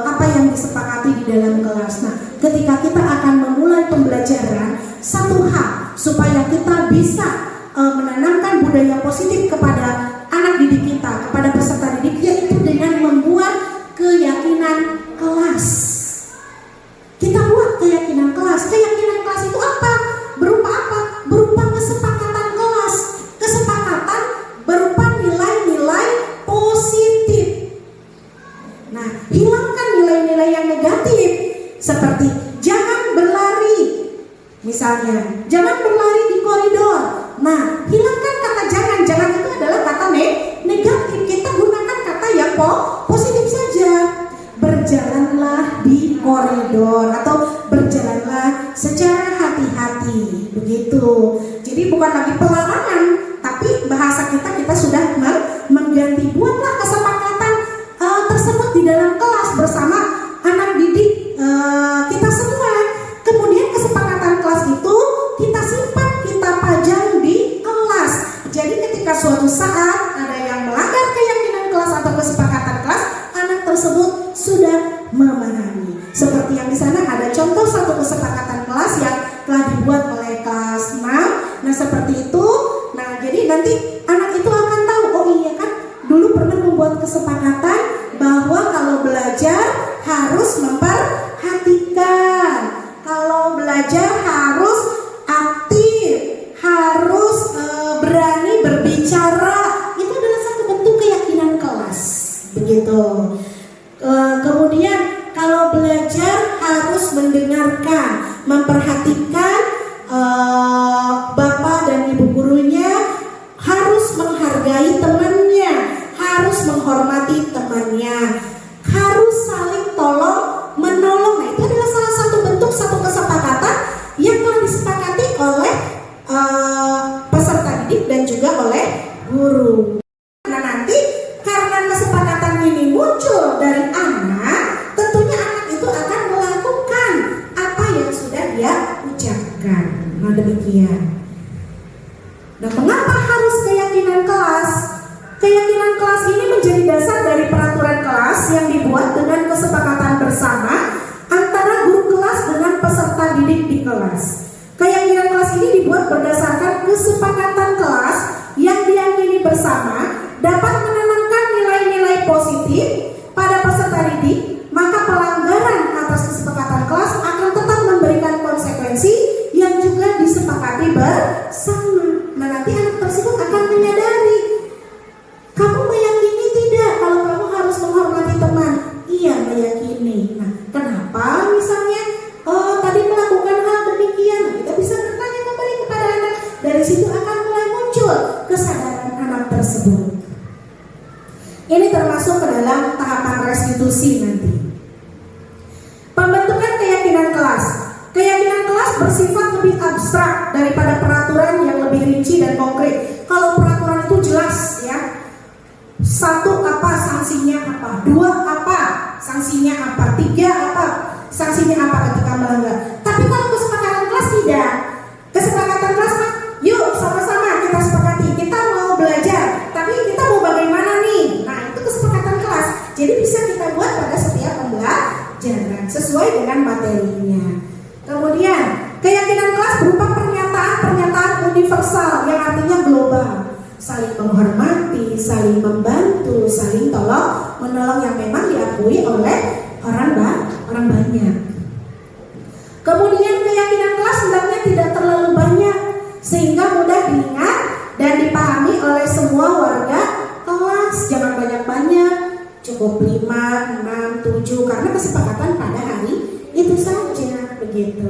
apa yang disepakati di dalam kelas. Nah, ketika kita akan memulai pembelajaran, satu hal supaya kita bisa menanamkan budaya positif kepada anak didik kita, kepada peserta didik, yaitu dengan membuat keyakinan kelas. koridor atau berjalanlah secara hati-hati, begitu. Jadi bukan lagi pelarangan, tapi bahasa kita sudah mengganti. Buatlah kesepakatan tersebut di dalam kelas bersama anak didik kita semua. Kemudian kesepakatan kelas itu kita simpan, kita pajang di kelas. Jadi ketika suatu saat ada yang melanggar keyakinan kelas atau kesepakatan kelas, anak tersebut sudah memahami. Seperti yang di sana ada contoh satu kesepakatan kelas yang telah dibuat oleh kelas 6. Nah seperti itu. Nah jadi nanti anak itu akan tahu, oh iya kan dulu pernah membuat kesepakatan bahwa kalau belajar harus memperhatikan, kalau belajar harus aktif, harus berani berbicara. Itu adalah satu bentuk keyakinan kelas, begitu. Kemudian kalau belajar harus mendengarkan, memperhatikan bapak dan ibu gurunya, harus menghargai temannya, harus menghormati temannya, harus saling tolong menolong. Nah, itu adalah salah satu bentuk satu kesepakatan yang telah disepakati oleh peserta didik dan juga oleh guru. Nah nanti karena kesepakatan ini muncul dari anak, tentunya anak itu akan melakukan apa yang sudah dia ucapkan. Nah demikian. Nah mengapa harus keyakinan kelas? Keyakinan kelas ini menjadi dasar dari peraturan kelas yang dibuat dengan kesepakatan bersama antara guru kelas dengan peserta didik di kelas. Keyakinan kelas ini dibuat berdasarkan kesepakatan kelas yang diyakini bersama dapat menanamkan nilai-nilai positif pada peserta didik, maka pelanggaran atas kesepakatan kelas akan tetap memberikan konsekuensi yang juga disepakati bersama. Nah nanti anak tersebut akan menyadari, kamu meyakini tidak kalau kamu harus menghormati teman? Iya meyakini. Nah kenapa misalnya tadi melakukan hal demikian? Kita bisa bertanya kembali kepada anak. Dari situ akan mulai muncul kesadaran anak tersebut. Ini termasuk ke dalam tahapan restitusi nanti. Pembentukan keyakinan kelas. Keyakinan kelas bersifat lebih abstrak daripada peraturan yang lebih rinci dan konkret. Kalau peraturan itu jelas ya. 1 apa sanksinya apa, 2 apa sanksinya apa, 3 apa sanksinya apa ketika melanggar. Tapi kalau kesepakatan kelas tidak. Kesepakatan kelas yuk sama-sama kita sepakati, kita mau belajar, tapi kita mau bagaimana nih? Nah itu kesepakatan kelas. Jadi bisa kita buat pada setiap pembelajaran sesuai dengan materinya. Kemudian keyakinan kelas berupa pernyataan universal yang artinya global, saling menghormati, saling membantu, saling tolong menolong yang memang diakui oleh orang banyak. Kemudian keyakinan kelas hendaknya tidak terlalu banyak sehingga mudah diingat dan dipahami oleh semua warga kelas. Jangan banyak-banyak, cukup 5, 6, 7 karena kesepakatan pada hari itu saja, begitu.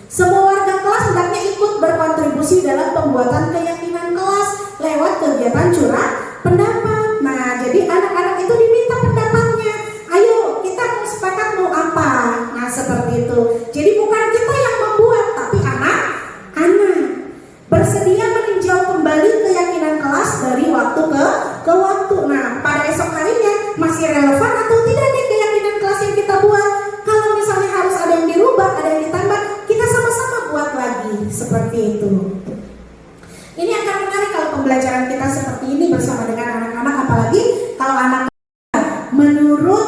Semua warga kelas hendaknya ikut berkontribusi dalam pembuatan keyakinan kelas lewat kegiatan curah pendapat. Nah, jadi anak-anak itu diminta pendapatnya. Ayo, kita mau sepakat mau apa? Nah, seperti itu. Jadi bukan kita yang membuat, tapi anak-anak bersedia meninjau kembali keyakinan kelas dari waktu ke waktu. Nah, pada esok harinya masih relevan atau tidak nih keyakinan kelas yang kita buat? Kalau misalnya harus ada yang dirubah, ada yang ditambah, kita sama-sama buat lagi seperti itu. Ini akan menarik kalau pembelajaran kita seperti ini bersama dengan anak-anak, apalagi kalau anak menurut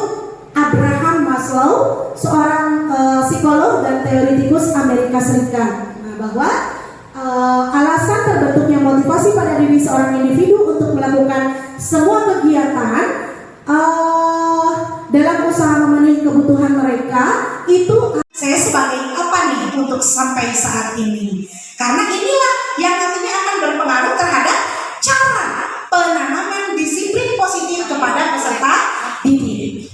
Abraham Maslow, seorang psikolog dan teoretikus Amerika Serikat, bahwa alasan terbentuknya motivasi pada diri seorang individu untuk melakukan semua kegiatan dalam usaha memenuhi kebutuhan mereka itu. Saya sebagai apa nih untuk sampai saat ini? Karena inilah yang nantinya akan berpengaruh terhadap cara penanaman disiplin positif kepada peserta didik.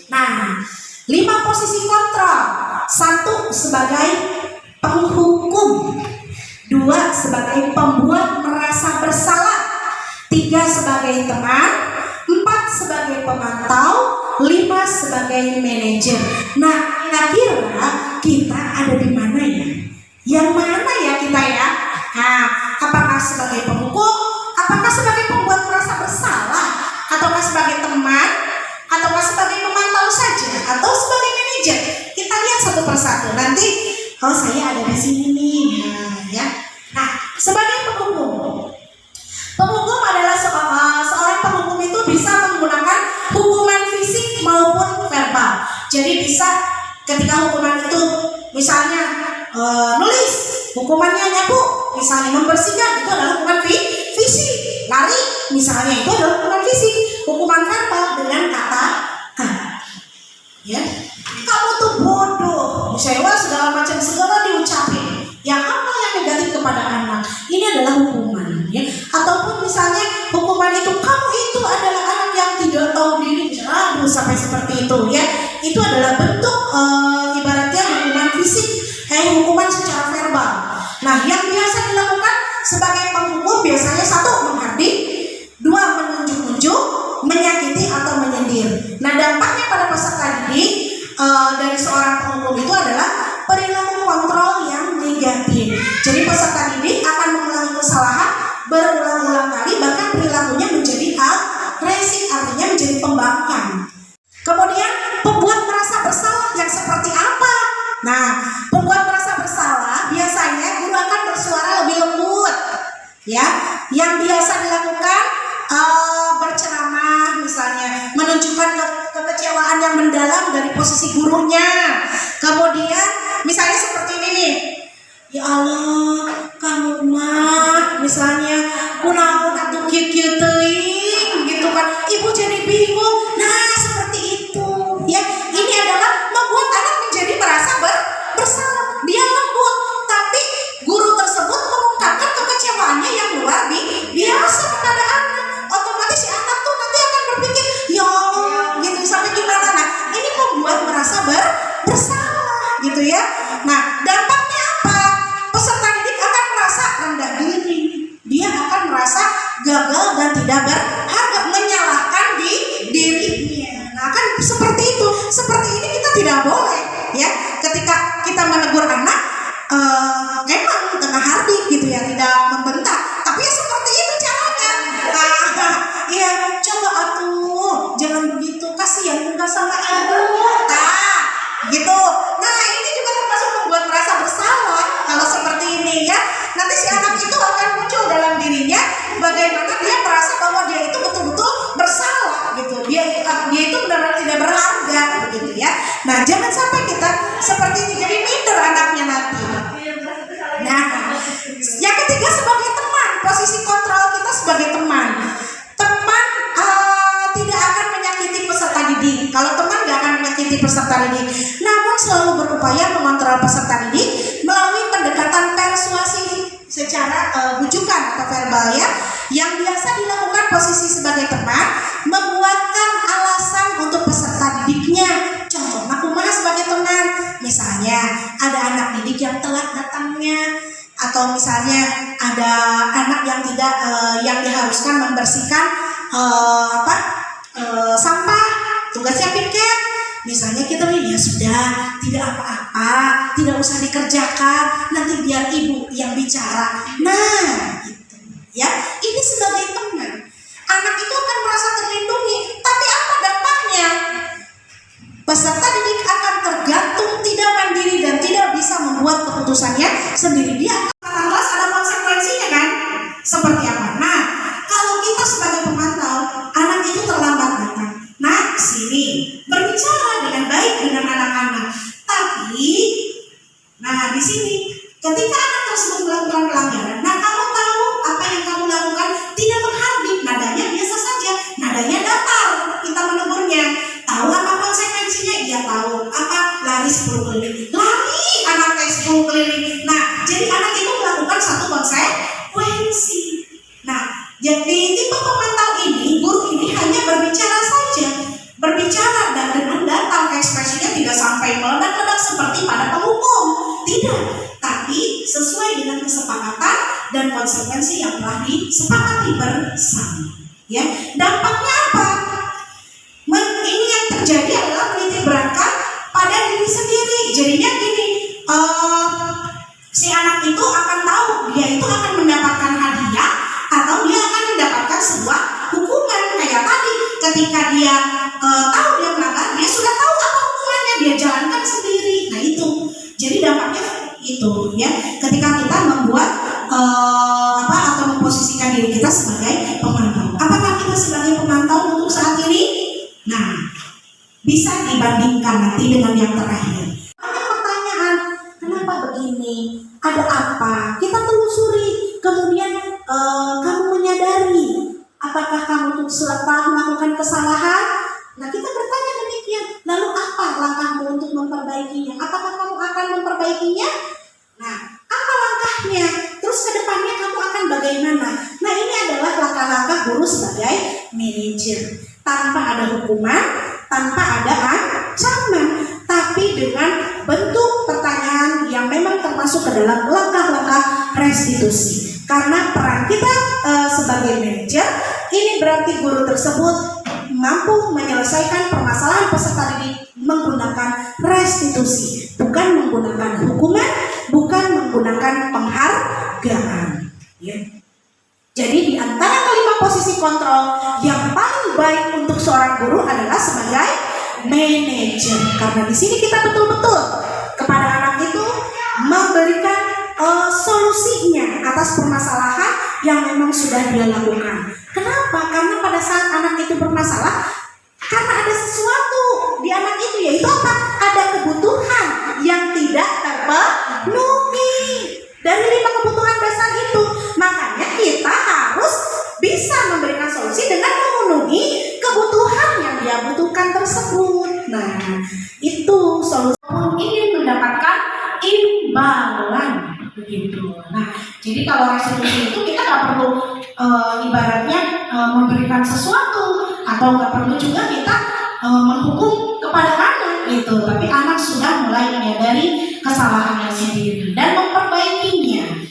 Nah, 5 posisi kontrol. 1 sebagai penghukum, 2 sebagai pembuat merasa bersalah, 3 sebagai teman, 4 sebagai pemantau, 5 sebagai manajer. Nah, kira-kira kita ada di mana ya? Yang mana ya kita ya? Nah, apakah sebagai penghukum? Apakah sebagai pembuat merasa bersalah? Ataukah sebagai teman? Ataukah sebagai pemantau saja? Atau sebagai manajer? Kita lihat satu persatu. Nanti, kalau saya ada di sini nih, ya. Nah, sebagai penghukum, penghukum adalah seorang penghukum itu bisa menggunakan hukuman fisik maupun verbal. Jadi bisa ketika hukuman itu misalnya nulis, hukumannya nyapu, misalnya membersihkan, itu adalah hukuman fisik. Lari misalnya, itu adalah hukuman fisik. Hukuman verbal dengan kata-kata. Ya, kamu tuh bodoh, sewa segala macam, segala diucapin. Yang apa yang negatif kepada anak, ini adalah hukuman, ya. Ataupun misalnya hukuman itu, kamu itu adalah anak yang tidak tahu diri, aduh, sampai seperti itu, ya. Itu adalah bentuk ibaratnya hukuman fisik, hukuman secara verbal. Nah, yang biasa dilakukan sebagai penghukum biasanya 1, menghardik, 2, menunjuk-nunjuk, menyakiti atau menyindir. Nah, dampaknya pada peserta didik dari seorang penghukum itu adalah perilaku kontrol yang negatif. Jadi peserta didik akan mengulangi kesalahan berulang-ulang kali, bahkan perilakunya menjadi agresif, artinya menjadi pembangkang. Kemudian pembuat merasa bersalah yang seperti apa? Nah, pembuat merasa bersalah biasanya guru akan bersuara lebih lembut, ya. Yang biasa dilakukan berceramah misalnya, menunjukkan kekecewaan yang mendalam dari posisi gurunya. Kemudian misalnya seperti ini nih, ya Allah, kamu mah misalnya kunaon atuh kieu teuing gitu kan, ibu jadi bingung. Nah, seperti itu, ya. Ini adalah membuat anak menjadi merasa bersalah. Dia lembut, tapi guru tersebut mengungkapkan kekecewaannya yang luar biasa kepada anak. Otomatis si anak tuh nanti akan berpikir, ya gitu, sampai gimana. Nah, ini membuat merasa bersalah gitu ya. Nah, dampaknya apa? Peserta didik akan merasa rendah diri. Dia akan merasa gagal dan tidak berharga, menyalahkan dirinya. Nah, kan seperti itu. Seperti ini kita tidak boleh, ya. Ketika kita menegur anak, memang dengan hardik gitu ya, tidak membentak. Tapi ya seperti itu caranya. Ya, coba atuh, jangan begitu, kasihan enggak sama ibu. Nah, gitu. Nah, ini juga termasuk membuat merasa bersalah kalau seperti ini, ya. Nanti si anak itu akan muncul dalam dirinya bagaimana dia merasa bahwa dia itu betul-betul bersalah gitu. Dia itu benar-benar tidak berharga begitu, ya. Nah, jangan sampai kita seperti ini, jadi minder anaknya nanti. Nah, yang ketiga sebagai teman, posisi kontrol kita sebagai teman. Teman tidak akan menyakiti peserta didik. Kalau teman gak akan menyakiti peserta didik, namun selalu berupaya mengontrol peserta didik melalui pendekatan persuasi secara bujukan atau verbal, ya. Yang biasa dilakukan posisi sebagai teman, membuatkan alasan untuk peserta didiknya. Contoh, aku mana sebagai teman, misalnya ada anak didik yang telat datangnya, atau misalnya ada anak yang tidak yang diharuskan membersihkan sampah, tugasnya piket. Misalnya kita ya sudah, tidak apa-apa, tidak usah dikerjakan, nanti biar ibu yang bicara. Nah, gitu, ya. Ini sebagai teman, anak itu akan merasa terlindungi. Tapi apa dampaknya? Peserta didik akan tergantung, tidak mandiri dan tidak bisa membuat keputusannya sendiri. Dia akan kelas, ada konsekuensinya kan? Seperti apa? Nah, kalau kita sebagai pemantau, anak itu terlambat datang. Nah, sini berbicara dengan baik dengan anak-anak. Tapi, nah di sini ketika anak tersebut melakukan pelanggaran, nah kamu tahu apa yang kamu lakukan, tidak menghardik, nadanya biasa saja, nadanya datar. Kita menegurnya, tahu apa konsekuensinya? Iya tahu. Apa? Lari 10 keliling. Lari anaknya 10 keliling. Nah, jadi anak itu melakukan satu konsekuensi. Nah, jadi tipe pemantau ini, guru ini hanya berbicara saja, berbicara dan dengan data, ekspresinya tidak sampai meledak-ledak seperti pada penghukum, tidak, tapi sesuai dengan kesepakatan dan konsekuensi yang telah disepakati bersama. Ya, dampaknya apa? Ini yang terjadi ketika dia tahu dia melanggar, dia sudah tahu apa hukumannya, dia jalankan sendiri. Nah itu, jadi dampaknya itu ya. Ketika kita membuat atau memposisikan diri kita sebagai pemantau. Apakah kita sebagai pemantau untuk saat ini? Nah, bisa dibandingkan nanti dengan yang terakhir. Ada pertanyaan, kenapa begini? Ada apa? Kita telusuri, kemudian kamu menyadari apakah kamu setelah melakukan kesalahan? Nah, kita bertanya demikian. Lalu apa langkahmu untuk memperbaikinya? Apakah kamu akan memperbaikinya? Nah, apa langkahnya? Terus ke depannya kamu akan bagaimana? Nah, ini adalah langkah-langkah guru sebagai manajer. Tanpa ada hukuman, tanpa ada ancaman, tapi dengan bentuk pertanyaan yang memang termasuk ke dalam langkah-langkah restitusi. Karena peran kita sebagai manajer, ini berarti guru tersebut mampu menyelesaikan permasalahan peserta didik menggunakan restitusi, bukan menggunakan hukuman, bukan menggunakan penghargaan. Ya. Jadi di antara kelima posisi kontrol yang paling baik untuk seorang guru adalah sebagai manajer. Karena di sini kita betul-betul kepada anak itu memberikan solusinya atas permasalahan yang memang sudah dia lakukan. Kenapa? Karena pada saat anak itu bermasalah, karena ada sesuatu di anak itu, yaitu apa? Ada kebutuhan yang tidak terpenuhi. Dari 5 kebutuhan dasar itu, makanya kita harus bisa memberikan solusi dengan memenuhi kebutuhan yang dia butuhkan tersebut. Nah, itu solusi. Ingin mendapatkan imbalan, begitu. Nah, jadi kalau restitusi itu kita nggak perlu ibaratnya memberikan sesuatu, atau nggak perlu juga kita menghukum kepada anak gitu, tapi anak sudah mulai menyadari kesalahannya sendiri dan memperbaikinya.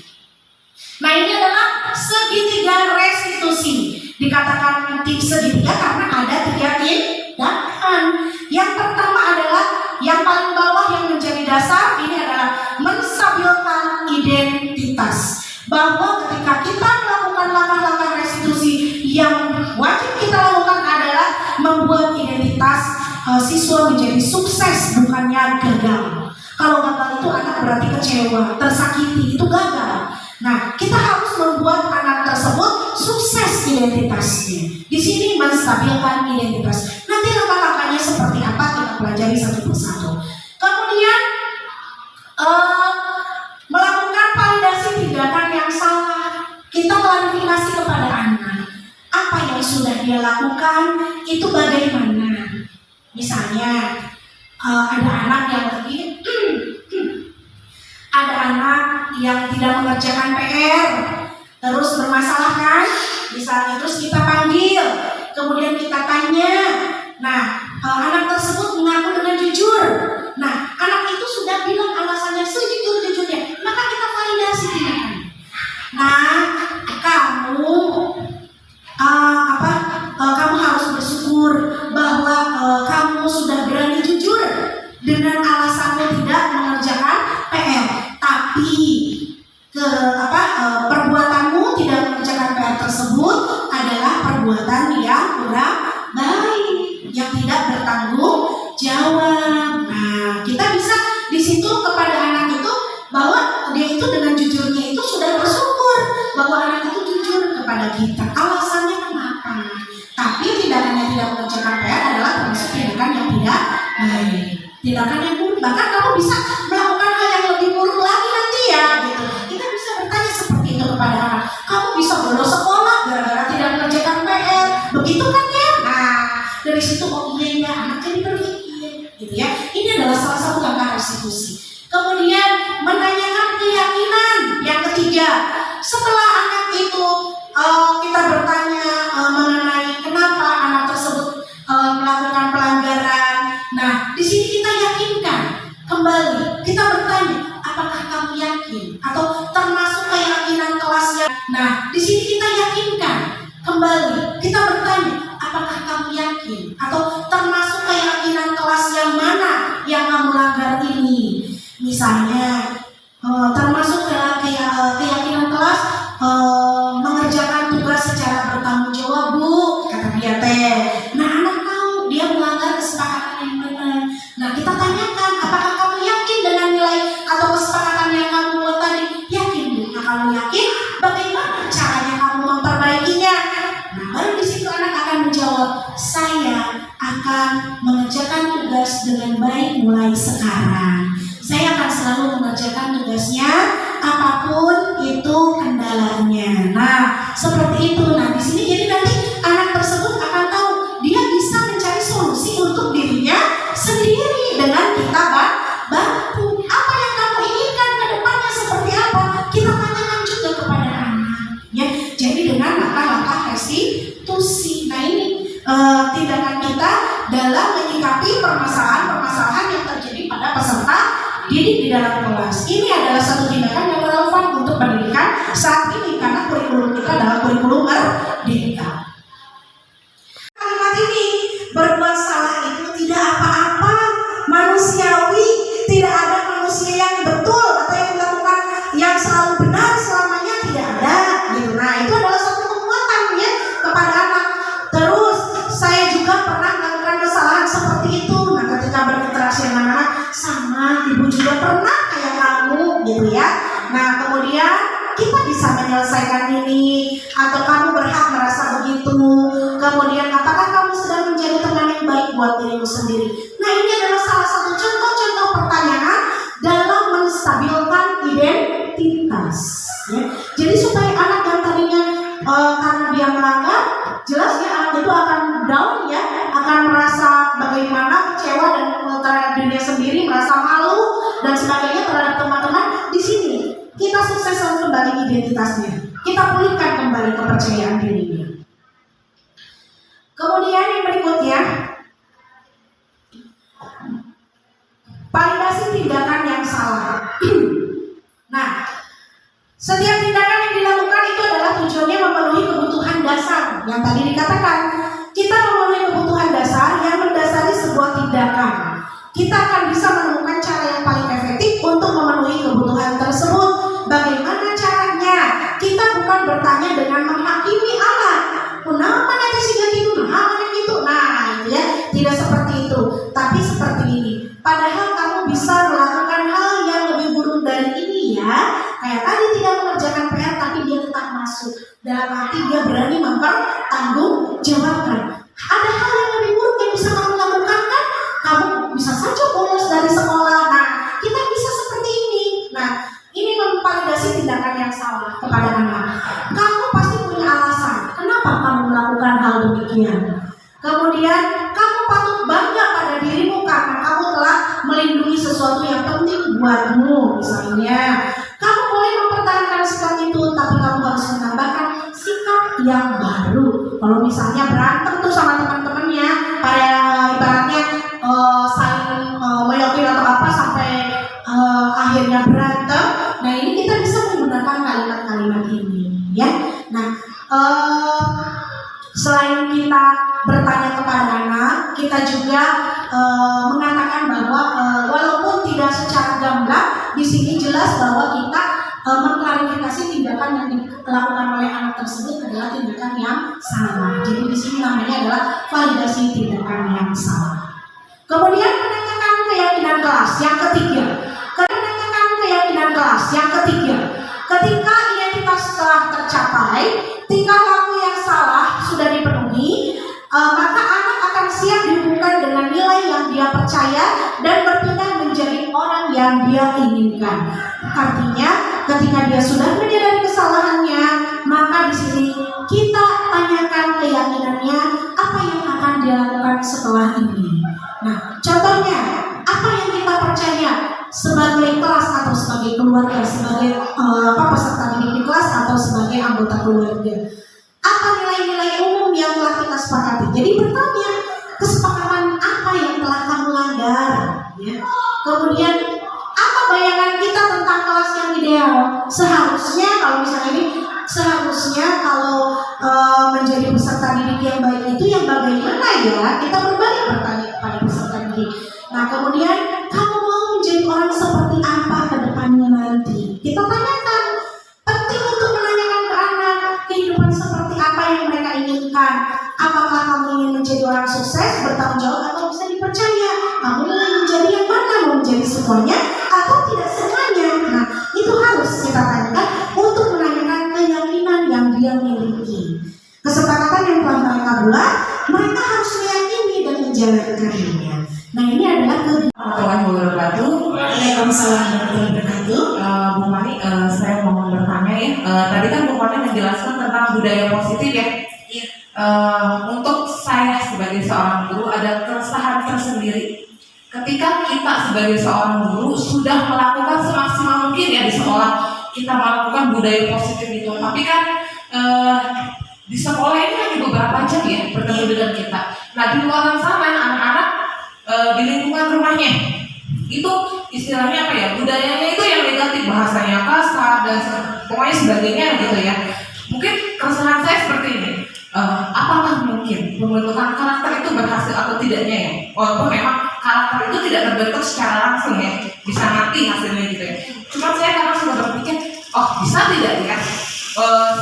Nah, ini adalah segitiga restitusi. Dikatakan segitiga karena ada 3 tindakan. Yang pertama adalah yang paling bawah yang menjadi dasar, ini adalah menstabilkan identitas. Bahwa ketika kita melakukan langkah-langkah restitusi, yang wajib kita lakukan adalah membuat identitas siswa menjadi sukses, bukannya gagal. Kalau gagal itu anak berarti kecewa, tersakiti, itu gagal. Nah, kita harus membuat anak tersebut sukses identitasnya. Di sini menstabilkan identitas. Nanti langkah-langkahnya seperti apa kita pelajari satu persatu. Kemudian melakukan validasi tindakan yang salah. Kita klarifikasi kepada anak apa yang sudah dia lakukan itu bagaimana. Misalnya ada anak yang begini, ada anak yang tidak mengerjakan PR, terus bermasalah kan, misalnya terus kita panggil, kemudian kita tanya. Nah, anak tersebut mengaku dengan jujur. Nah, anak itu sudah bilang alasannya sejujur-jujurnya, maka kita validasi tindakan. Nah, kamu kamu harus bersyukur bahwa kamu sudah berani jujur dengan alasanmu tidak mengerjakan PR, tapi perbuatanmu tidak mengerjakan PR tersebut adalah perbuatan yang kurang baik, yang tidak bertanggung jawab. Nah, kita bisa di situ kepada anak itu bahwa dia itu dengan jujurnya itu sudah bersyukur bahwa anak itu jujur kepada kita. Alasannya kenapa? Tapi tindakannya tidak mengerjakan PR adalah termasuk tindakan yang tidak baik, tindakan yang buruk. Bahkan kamu bisa melakukan hal yang lebih buruk lagi nanti ya, gitu. Kita bisa bertanya seperti itu kepada anak. Kamu bisa bolos sekolah gara-gara tidak mengerjakan PR, begitu kan ya? Nah, dari situ iya anak jadi berpikir, gitu ya. Ini adalah salah satu langkah restitusi. Kemudian menanyakan keyakinan. Yang ketiga, setelah anak itu kita bertanya mengenai kenapa anak tersebut melakukan pelanggaran. Nah, di sini kita yakinkan kembali. Kita bertanya, apakah kamu yakin? Atau termasuk keyakinan kelasnya? Nah, di sini kita yakinkan kembali. Kita bertanya, apakah kamu yakin? Atau termasuk keyakinan kelas yang mana yang kamu langgar ini? Misalnya termasuk keyakinan kelas mengerjakan tugas secara bertanggung jawab, Bu, kata dia teh. Nah, saya akan mengerjakan tugas dengan baik mulai sekarang. Saya akan selalu mengerjakan tugasnya apapun itu kendalanya. Nah, seperti itu. Nah, di sini jadi nanti anak tersebut akan tahu dia bisa mencari solusi untuk dirinya sendiri dengan kita bantu. Apa yang kamu inginkan ke depannya seperti apa? Kita tanyakan juga kepada anak. Ya, jadi dengan langkah-langkah restitusi. Nah, ini tindakan kita dalam menyikapi permasalahan-permasalahan yang terjadi pada peserta didik di dalam kelas. Ini adalah satu tindakan yang relevan untuk pendidikan saat ini karena kurikulum kita adalah kurikulum merdeka. Kalimat ini, berbuat salah itu tidak apa-apa, manusiawi, tidak ada manusia yang betul atau yang melakukan yang selalu benar selamanya, tidak ada gitu. Nah, itu adalah satu kekuatan ya kepada anak. Terus saya juga pernah melakukan kesalahan seperti itu. Nah, ketika berinteraksi dengan anak, sama ibu juga pernah kayak kamu gitu ya. Nah, kemudian kita bisa menyelesaikan ini, atau kamu berhak merasa begitu. Kemudian apakah kamu sedang menjadi teman yang baik buat dirimu sendiri? Nah, ini adalah salah satu contoh-contoh pertanyaan dalam menstabilkan identitas ya. Jadi supaya anak yang tadinya karena dia melanggar, jelas ya anak itu akan down ya, akan merasa bagaimana, kecewa dan terhadap dirinya sendiri, merasa malu dan sebagainya terhadap teman-teman. Di sini kita sukseskan kembali identitasnya, kita pulihkan kembali kepercayaan dirinya. Kemudian yang berikutnya, validasi tindakan yang salah. Nah, setiap tindakan yang dilakukan itu adalah tujuannya memenuhi kebutuhan dasar. Yang tadi dikatakan, kita memenuhi kebutuhan dasar yang mendasari sebuah tindakan. Kita akan bisa menemukan cara yang paling efektif untuk memenuhi kebutuhan tersebut. Bagaimana caranya? Kita bukan bertanya dengan menghakimi anak. Kenapa nanti sehingga gitu? Nah, itu ya, tidak seperti itu. Tapi seperti ini. Padahal kamu bisa melakukan hal yang lebih buruk dari ini ya. Kayak tadi tidak mengerjakan PR tapi dia tetap masuk. Dalam arti dia berani mempertanggungjawabkan. Ada hal yang lebih buruk yang bisa kamu lakukan kan? Kamu bisa saja bolos dari sekolah. Nah, kita bisa seperti ini. Nah, ini memvalidasi tindakan yang salah kepada anak. Kamu pasti punya alasan kenapa kamu melakukan hal demikian. Kemudian kamu patut bangga pada dirimu karena kamu telah melindungi sesuatu yang penting buatmu. Misalnya, kamu boleh mempertahankan sikap itu, tapi kamu harus menambahkan sikap yang baru. Kalau misalnya berantem tuh sama teman-temannya, pada ibaratnya saling meyokin atau apa sampai akhirnya berantem. Nah, ini kita bisa menggunakan kalimat-kalimat ini, ya. Nah, selain kita bertanya kepada anak, kita juga mengatakan bahwa walaupun tidak secara gamblang, di sini jelas bahwa kita mengklarifikasi tindakan yang dilakukan oleh anak tersebut adalah tindakan yang salah. Jadi di sini namanya adalah validasi tindakan yang salah. Kemudian menanyakan keyakinan kelas yang ketiga. Ketika identitas telah tercapai, tingkah laku yang salah sudah dipenuhi, maka anak akan siap dihubungkan dengan nilai yang dia percaya dan berpindah menjadi orang yang dia inginkan. Artinya, ketika dia sudah menyadari kesalahannya, maka di sini kita tanyakan keyakinannya apa yang akan dia lakukan setelah ini. Nah, contohnya, apa yang kita percaya sebagai kelas atau sebagai keluarga, sebagai peserta didik di kelas atau sebagai anggota keluarga. Apa nilai-nilai umum yang telah kita sepakati? Jadi bertanya, kesepakatan apa yang telah kamu langgar? Ya. Kemudian, apa bayangan kita tentang kelas yang ideal? Seharusnya kalau menjadi peserta didik yang baik itu yang bagaimana ya? Kita berbalik bertanya kepada peserta didik. Nah, kemudian kamu mau menjadi orang seperti apa ke depannya nanti? Kita tanyakan. Penting untuk menanyakan ke anak kehidupan seperti apa yang mereka inginkan. Apakah kamu ingin menjadi orang sukses, bertanggung jawab, atau bisa dipercaya? Kamu ingin menjadi yang mana? Mau menjadi semuanya atau tidak semuanya? Nah, itu harus kita tanyakan untuk menanyakan keyakinan yang dia miliki. Kesepakatan yang telah mereka buat mereka harus meyakini dan menjalankannya. Nah, ini adalah
Warahmatullahi wabarakatuh.
Waalaikumsalam warahmatullahi wabarakatuh.
Bu Mani, saya mau bertanya ya. Tadi kan Bu Mani menjelaskan tentang budaya positif ya. Untuk saya sebagai seorang guru ada keresahan tersendiri. Ketika kita sebagai seorang guru sudah melakukan semaksimal mungkin ya di sekolah, kita melakukan budaya positif itu. Tapi kan di sekolah ini hanya beberapa jam ya bertemu dengan kita. Nah, di luar sana anak-anak di lingkungan rumahnya itu istilahnya apa ya, budayanya itu yang negatif, bahasanya kasar dan pokoknya sebagainya gitu ya. Mungkin keresahan saya seperti ini, apakah mungkin pembentukan karakter itu berhasil atau tidaknya ya, walaupun memang karakter itu tidak terbentuk secara langsung ya, bisa nanti hasilnya gitu ya. Cuma saya karena sudah berpikir, oh bisa tidak ya,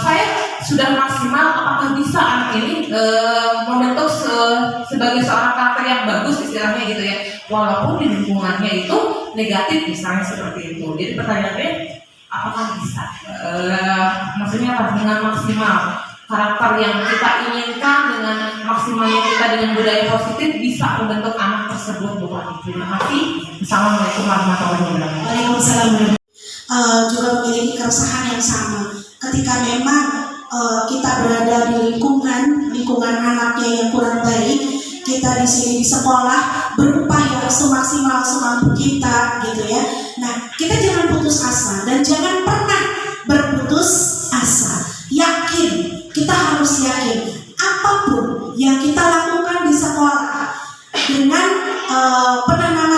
saya sudah maksimal, apakah bisa anak ini membentuk sebagai seorang karakter yang bagus istilahnya gitu ya, walaupun di lingkungannya itu negatif misalnya seperti itu. Jadi pertanyaannya, apakah bisa maksudnya apa, dengan maksimal karakter yang kita inginkan, dengan maksimalnya kita dengan budaya positif bisa membentuk anak tersebut. Terima kasih. Assalamualaikum warahmatullahi wabarakatuh.
Waalaikumsalam. Juga memiliki keresahan yang sama. Ketika memang kita berada di lingkungan anaknya yang kurang baik, kita di sini di sekolah berupaya semaksimal semampu kita, gitu ya. Nah, kita jangan putus asa dan jangan pernah berputus asa. Yakin, kita harus yakin apapun yang kita lakukan di sekolah dengan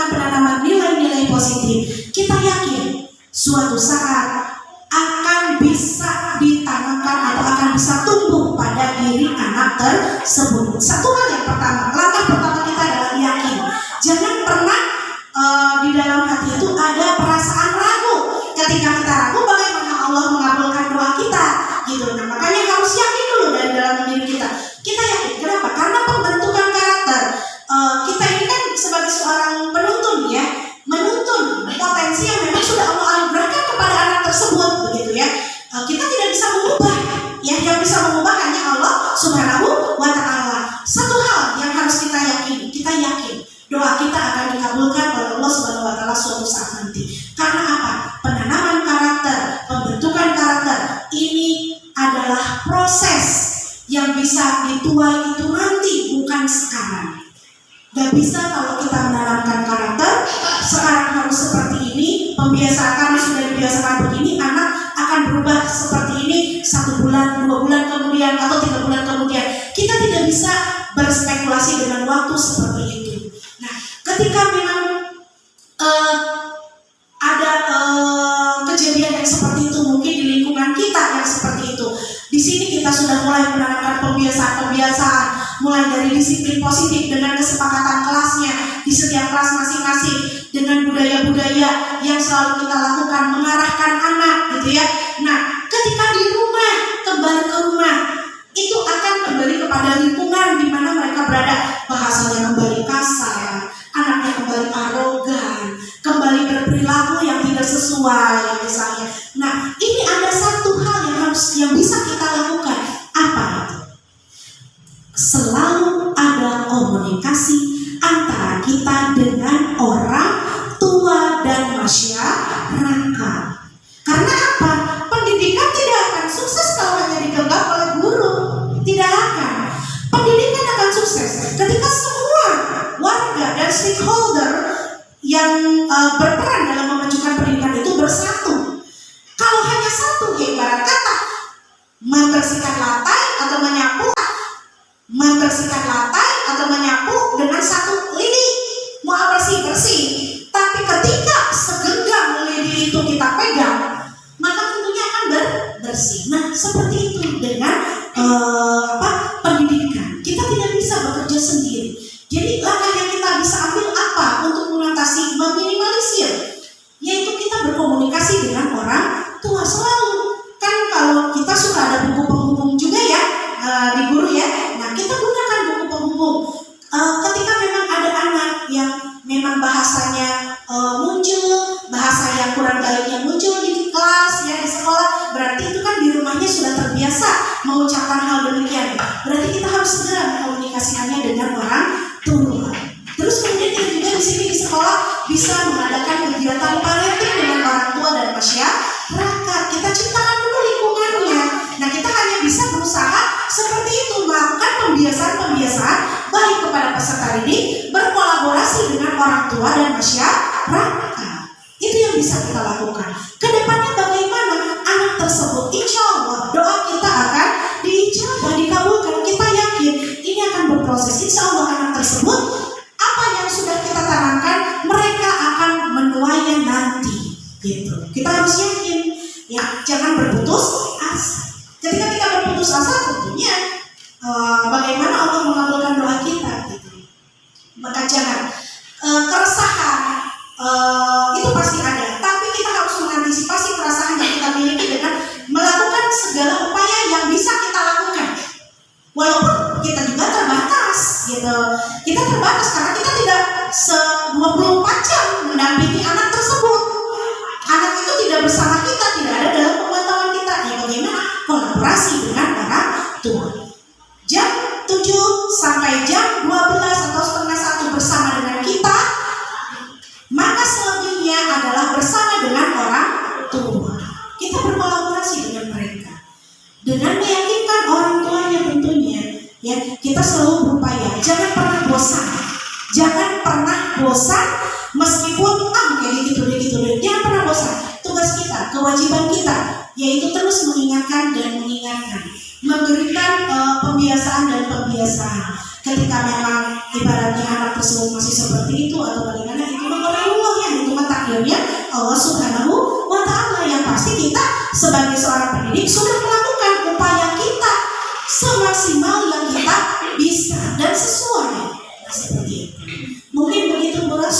penanaman nilai-nilai positif, kita yakin suatu saat akan bisa ditanamkan atau akan bisa tumbuh pada diri anak tersebut. Satu hal yang pertama, langkah pertama kita adalah yakin. Jangan pernah di dalam hati itu ada perasaan ragu. Ketika kita ragu, bagaimana Allah mengabulkan doa kita, gitu. Nah, makanya harus yakin dulu dari dalam diri kita. Kita yakin, kenapa? Karena pembentukan karakter kita ini kan sebagai seorang penuntun ya, menuntun potensi yang memang sudah Allah anugerahkan kepada anak tersebut, begitu ya. Kita tidak bisa mengubah, yang bisa mengubah hanya Allah Subhanahu wa Ta'ala. Satu hal yang harus kita yakin doa kita akan dikabulkan oleh Allah Subhanahu wa Ta'ala suatu saat nanti. Karena apa? Penanaman karakter, pembentukan karakter ini adalah proses yang bisa dituai itu nanti, bukan sekarang. Gak bisa kalau kita menanamkan karakter sekarang harus seperti ini, pembiasaan karena sudah dibiasakan begini, anak akan berubah seperti ini 1 bulan, 2 bulan kemudian atau 3 bulan kemudian. Kita tidak bisa berspekulasi dengan waktu seperti itu. Nah, ketika memang ada kejadian yang seperti itu, mungkin di lingkungan kita yang seperti itu, di sini kita sudah mulai menanamkan pembiasaan, mulai dari disiplin positif dengan kesepakatan kelasnya di setiap kelas masing-masing, dengan budaya-budaya yang selalu kita lakukan mengarahkan anak, gitu ya. Nah, ketika di rumah, kembali ke rumah, itu akan kembali kepada lingkungan di mana mereka berada. Bahasanya kembali kasar, anaknya kembali arogan, kembali berperilaku yang tidak sesuai misalnya. Nah, ini ada satu hal yang bisa kita lakukan. Apa itu? Selalu ada komunikasi antara kita dengan orang tua dan masyarakat. Karena apa? Pendidikan tidak akan sukses kalau hanya digenggam oleh guru. Tidak akan. Pendidikan akan sukses ketika semua warga dan stakeholder yang berperan dalam memajukan pendidikan itu bersatu. Kalau hanya satu, ya ibarat kata membersihkan lantai atau menyapu dengan satu lidi, mau bersih. Tapi ketika segenggam lidi itu kita pegang, maka tentunya akan bersih. Nah, seperti itu dengan pendidikan. Kita tidak bisa bekerja sendiri. Jadi langkah yang kita bisa ambil apa untuk mengatasi, meminimalisir, yaitu kita berkomunikasi dengan orang tua selalu. Kan kalau kita suka ada buku penghubung juga ya di guru ya. Nah, kita gunakan buku penghubung. Ketika memang ada anak yang memang bahasanya muncul, bahasa yang kurang baiknya muncul di kelas ya, di sekolah, berarti itu kan di rumahnya sudah terbiasa mengucapkan hal demikian. Berarti kita harus segera mengkomunikasikan peserta didik berkolaborasi dengan orang tua dan masyarakat. Itu yang bisa kita lakukan. Kedepannya bagaimana anak tersebut, insya Allah doa kita akan diijabah, dikabulkan. Kita yakin ini akan berproses. Insya Allah anak tersebut, apa yang sudah kita tanamkan, mereka akan menuainya nanti. Gitu. Kita harus yakin, ya, jangan berputus asa. Ketika kita berputus asa, tentunya bagaimana Allah mengabulkan doa kita. Gitu. Maka jangan keresahan. Itu pasti ada, tapi kita harus mengantisipasi keresahan yang kita miliki dengan melakukan segala upaya yang bisa kita lakukan. Walaupun kita juga terbatas, gitu. Kita terbatas karena kita tidak 24 jam mendampingi anak tersebut. Anak itu tidak bersama kita, tidak ada dalam pemantauan kita. Ya bagaimana kolaborasi dengan orang tua. Jam 7 sampai jam 12 atau setengah 1 bersama dengan kita. Maka selebihnya adalah bersama dengan orang tua. Kita berkolaborasi dengan mereka. Dengan meyakinkan orang tuanya tentunya. Ya, kita selalu berupaya. Jangan pernah bosan. Jangan pernah bosan meskipun kayak gitu. Jangan pernah bosan. Tugas kita, kewajiban kita, yaitu terus mengingatkan dan mengingatkan. Memberikan pembiasaan dan pembiasaan. Ketika memang ibaratnya anak tersebut masih seperti itu atau bagaimana, itu Allah yang menentukan takdirnya, Allah Subhanahu wa Ta'ala. Yang pasti kita sebagai seorang pendidik sudah melakukan upaya kita semaksimal yang kita bisa dan sesuai. Seperti itu. Mungkin begitu, Bos.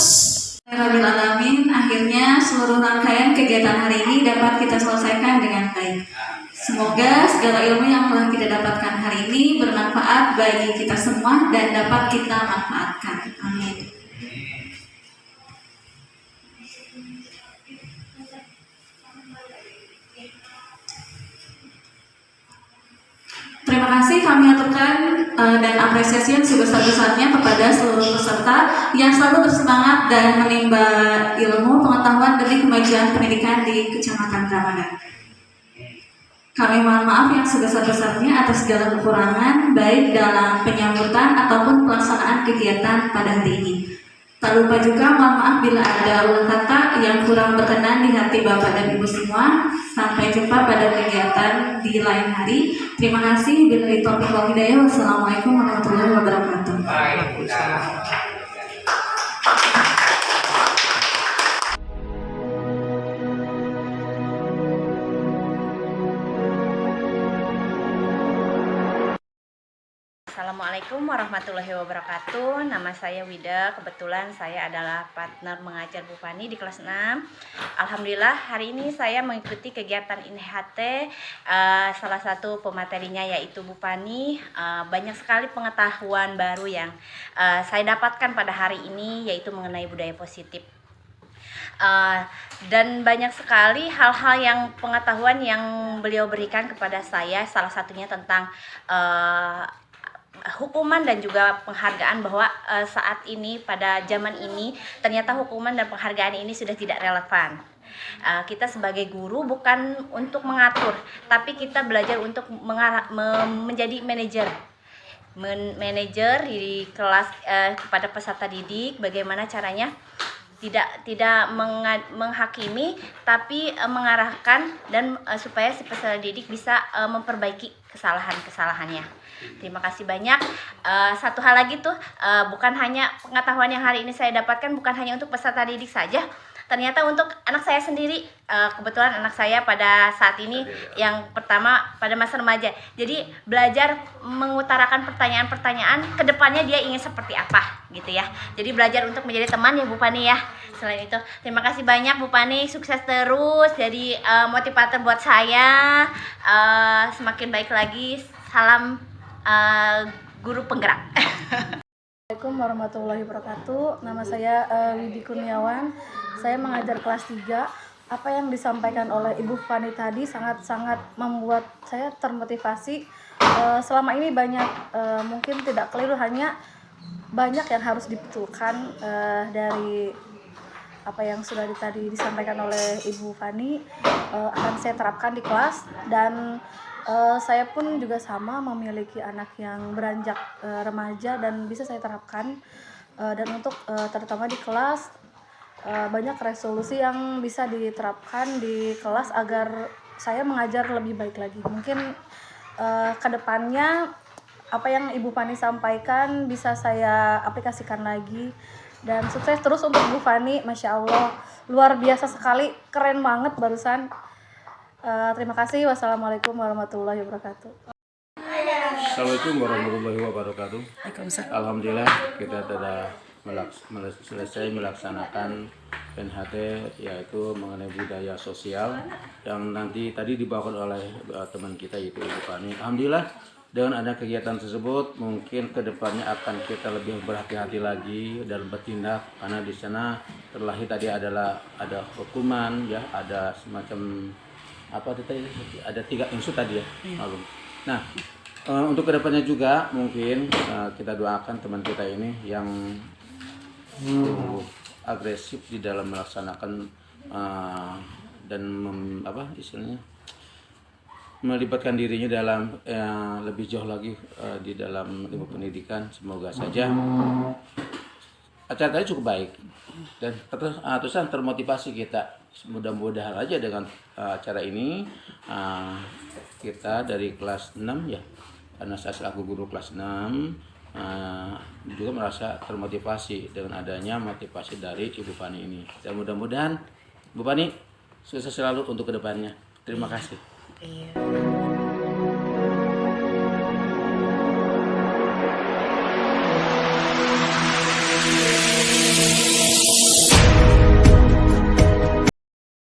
Rabbil Alamin, akhirnya seluruh rangkaian kegiatan hari ini dapat kita selesaikan dengan baik. Semoga segala ilmu yang telah kita dapatkan hari ini bermanfaat bagi kita semua dan dapat kita manfaatkan. Amin. Terima kasih kami aturkan dan apresiasi yang sebesar-besarnya kepada seluruh peserta yang selalu bersemangat dan menimba ilmu pengetahuan demi kemajuan pendidikan di Kecamatan Ramadan. Kami mohon maaf yang sebesar-besarnya atas segala kekurangan baik dalam penyambutan ataupun pelaksanaan kegiatan pada hari ini. Tak lupa juga mohon maaf bila ada ulah kata yang kurang berkenan di hati Bapak dan Ibu semua. Sampai jumpa pada kegiatan di lain hari. Terima kasih. Billahi taufiq wal hidayah. Wassalamualaikum warahmatullahi wabarakatuh.
Assalamualaikum warahmatullahi wabarakatuh. Nama saya Wida. Kebetulan saya adalah partner mengajar Bu Fani di kelas 6. Alhamdulillah hari ini saya mengikuti kegiatan INHT. Salah satu pematerinya yaitu Bu Fani. Banyak sekali pengetahuan baru yang saya dapatkan pada hari ini, yaitu mengenai budaya positif. Dan banyak sekali hal-hal yang pengetahuan yang beliau berikan kepada saya. Salah satunya tentang hukuman dan juga penghargaan, bahwa saat ini pada zaman ini ternyata hukuman dan penghargaan ini sudah tidak relevan. Kita sebagai guru bukan untuk mengatur, tapi kita belajar untuk menjadi manajer di kelas kepada peserta didik. Bagaimana caranya tidak menghakimi, tapi mengarahkan dan supaya si peserta didik bisa memperbaiki kesalahannya. Terima kasih banyak. Satu hal lagi tuh, bukan hanya pengetahuan yang hari ini saya dapatkan bukan hanya untuk peserta didik saja. Ternyata untuk anak saya sendiri, kebetulan anak saya pada saat ini yang pertama pada masa remaja. Jadi belajar mengutarakan pertanyaan-pertanyaan ke depannya dia ingin seperti apa gitu ya. Jadi belajar untuk menjadi teman ya Bu Fani ya. Selain itu, terima kasih banyak Bu Fani, sukses terus jadi motivator buat saya. Semakin baik lagi. Salam guru penggerak.
Assalamualaikum warahmatullahi wabarakatuh. Nama saya Widi Kurniawan. Saya mengajar kelas 3. Apa yang disampaikan oleh Ibu Fani tadi sangat-sangat membuat saya termotivasi. Selama ini banyak mungkin tidak keliru, hanya banyak yang harus dibetulkan dari apa yang sudah tadi disampaikan oleh Ibu Fani. Akan saya terapkan di kelas, dan Saya pun juga sama memiliki anak yang beranjak remaja dan bisa saya terapkan. Dan untuk terutama di kelas banyak resolusi yang bisa diterapkan di kelas agar saya mengajar lebih baik lagi. Mungkin kedepannya apa yang Ibu Fani sampaikan bisa saya aplikasikan lagi. Dan sukses terus untuk Bu Fani, Masya Allah, luar biasa sekali, keren banget barusan. Terima kasih. Wassalamualaikum warahmatullahi wabarakatuh.
Assalamualaikum warahmatullahi wabarakatuh. Alhamdulillah kita telah selesai melaksanakan PNHT, yaitu mengenai budaya sosial yang nanti tadi dibawakan oleh teman kita yaitu Ibu Fani. Alhamdulillah dengan ada kegiatan tersebut mungkin kedepannya akan kita lebih berhati-hati lagi dalam bertindak, karena di sana terlahir tadi ada hukuman ya, ada semacam apa tadi, ada 3 unsur tadi ya. Nah, untuk kedepannya juga mungkin kita doakan teman kita ini yang agresif di dalam melaksanakan dan istilahnya melibatkan dirinya dalam lebih jauh lagi di dalam ilmu pendidikan. Semoga saja acara tadi cukup baik dan terusan termotivasi kita. Mudah-mudahan aja dengan acara ini kita dari kelas 6 ya, karena saya selaku guru kelas 6 juga merasa termotivasi dengan adanya motivasi dari Ibu Fani ini. Dan mudah-mudahan Ibu Fani sukses selalu untuk kedepannya. Terima kasih.
Iya.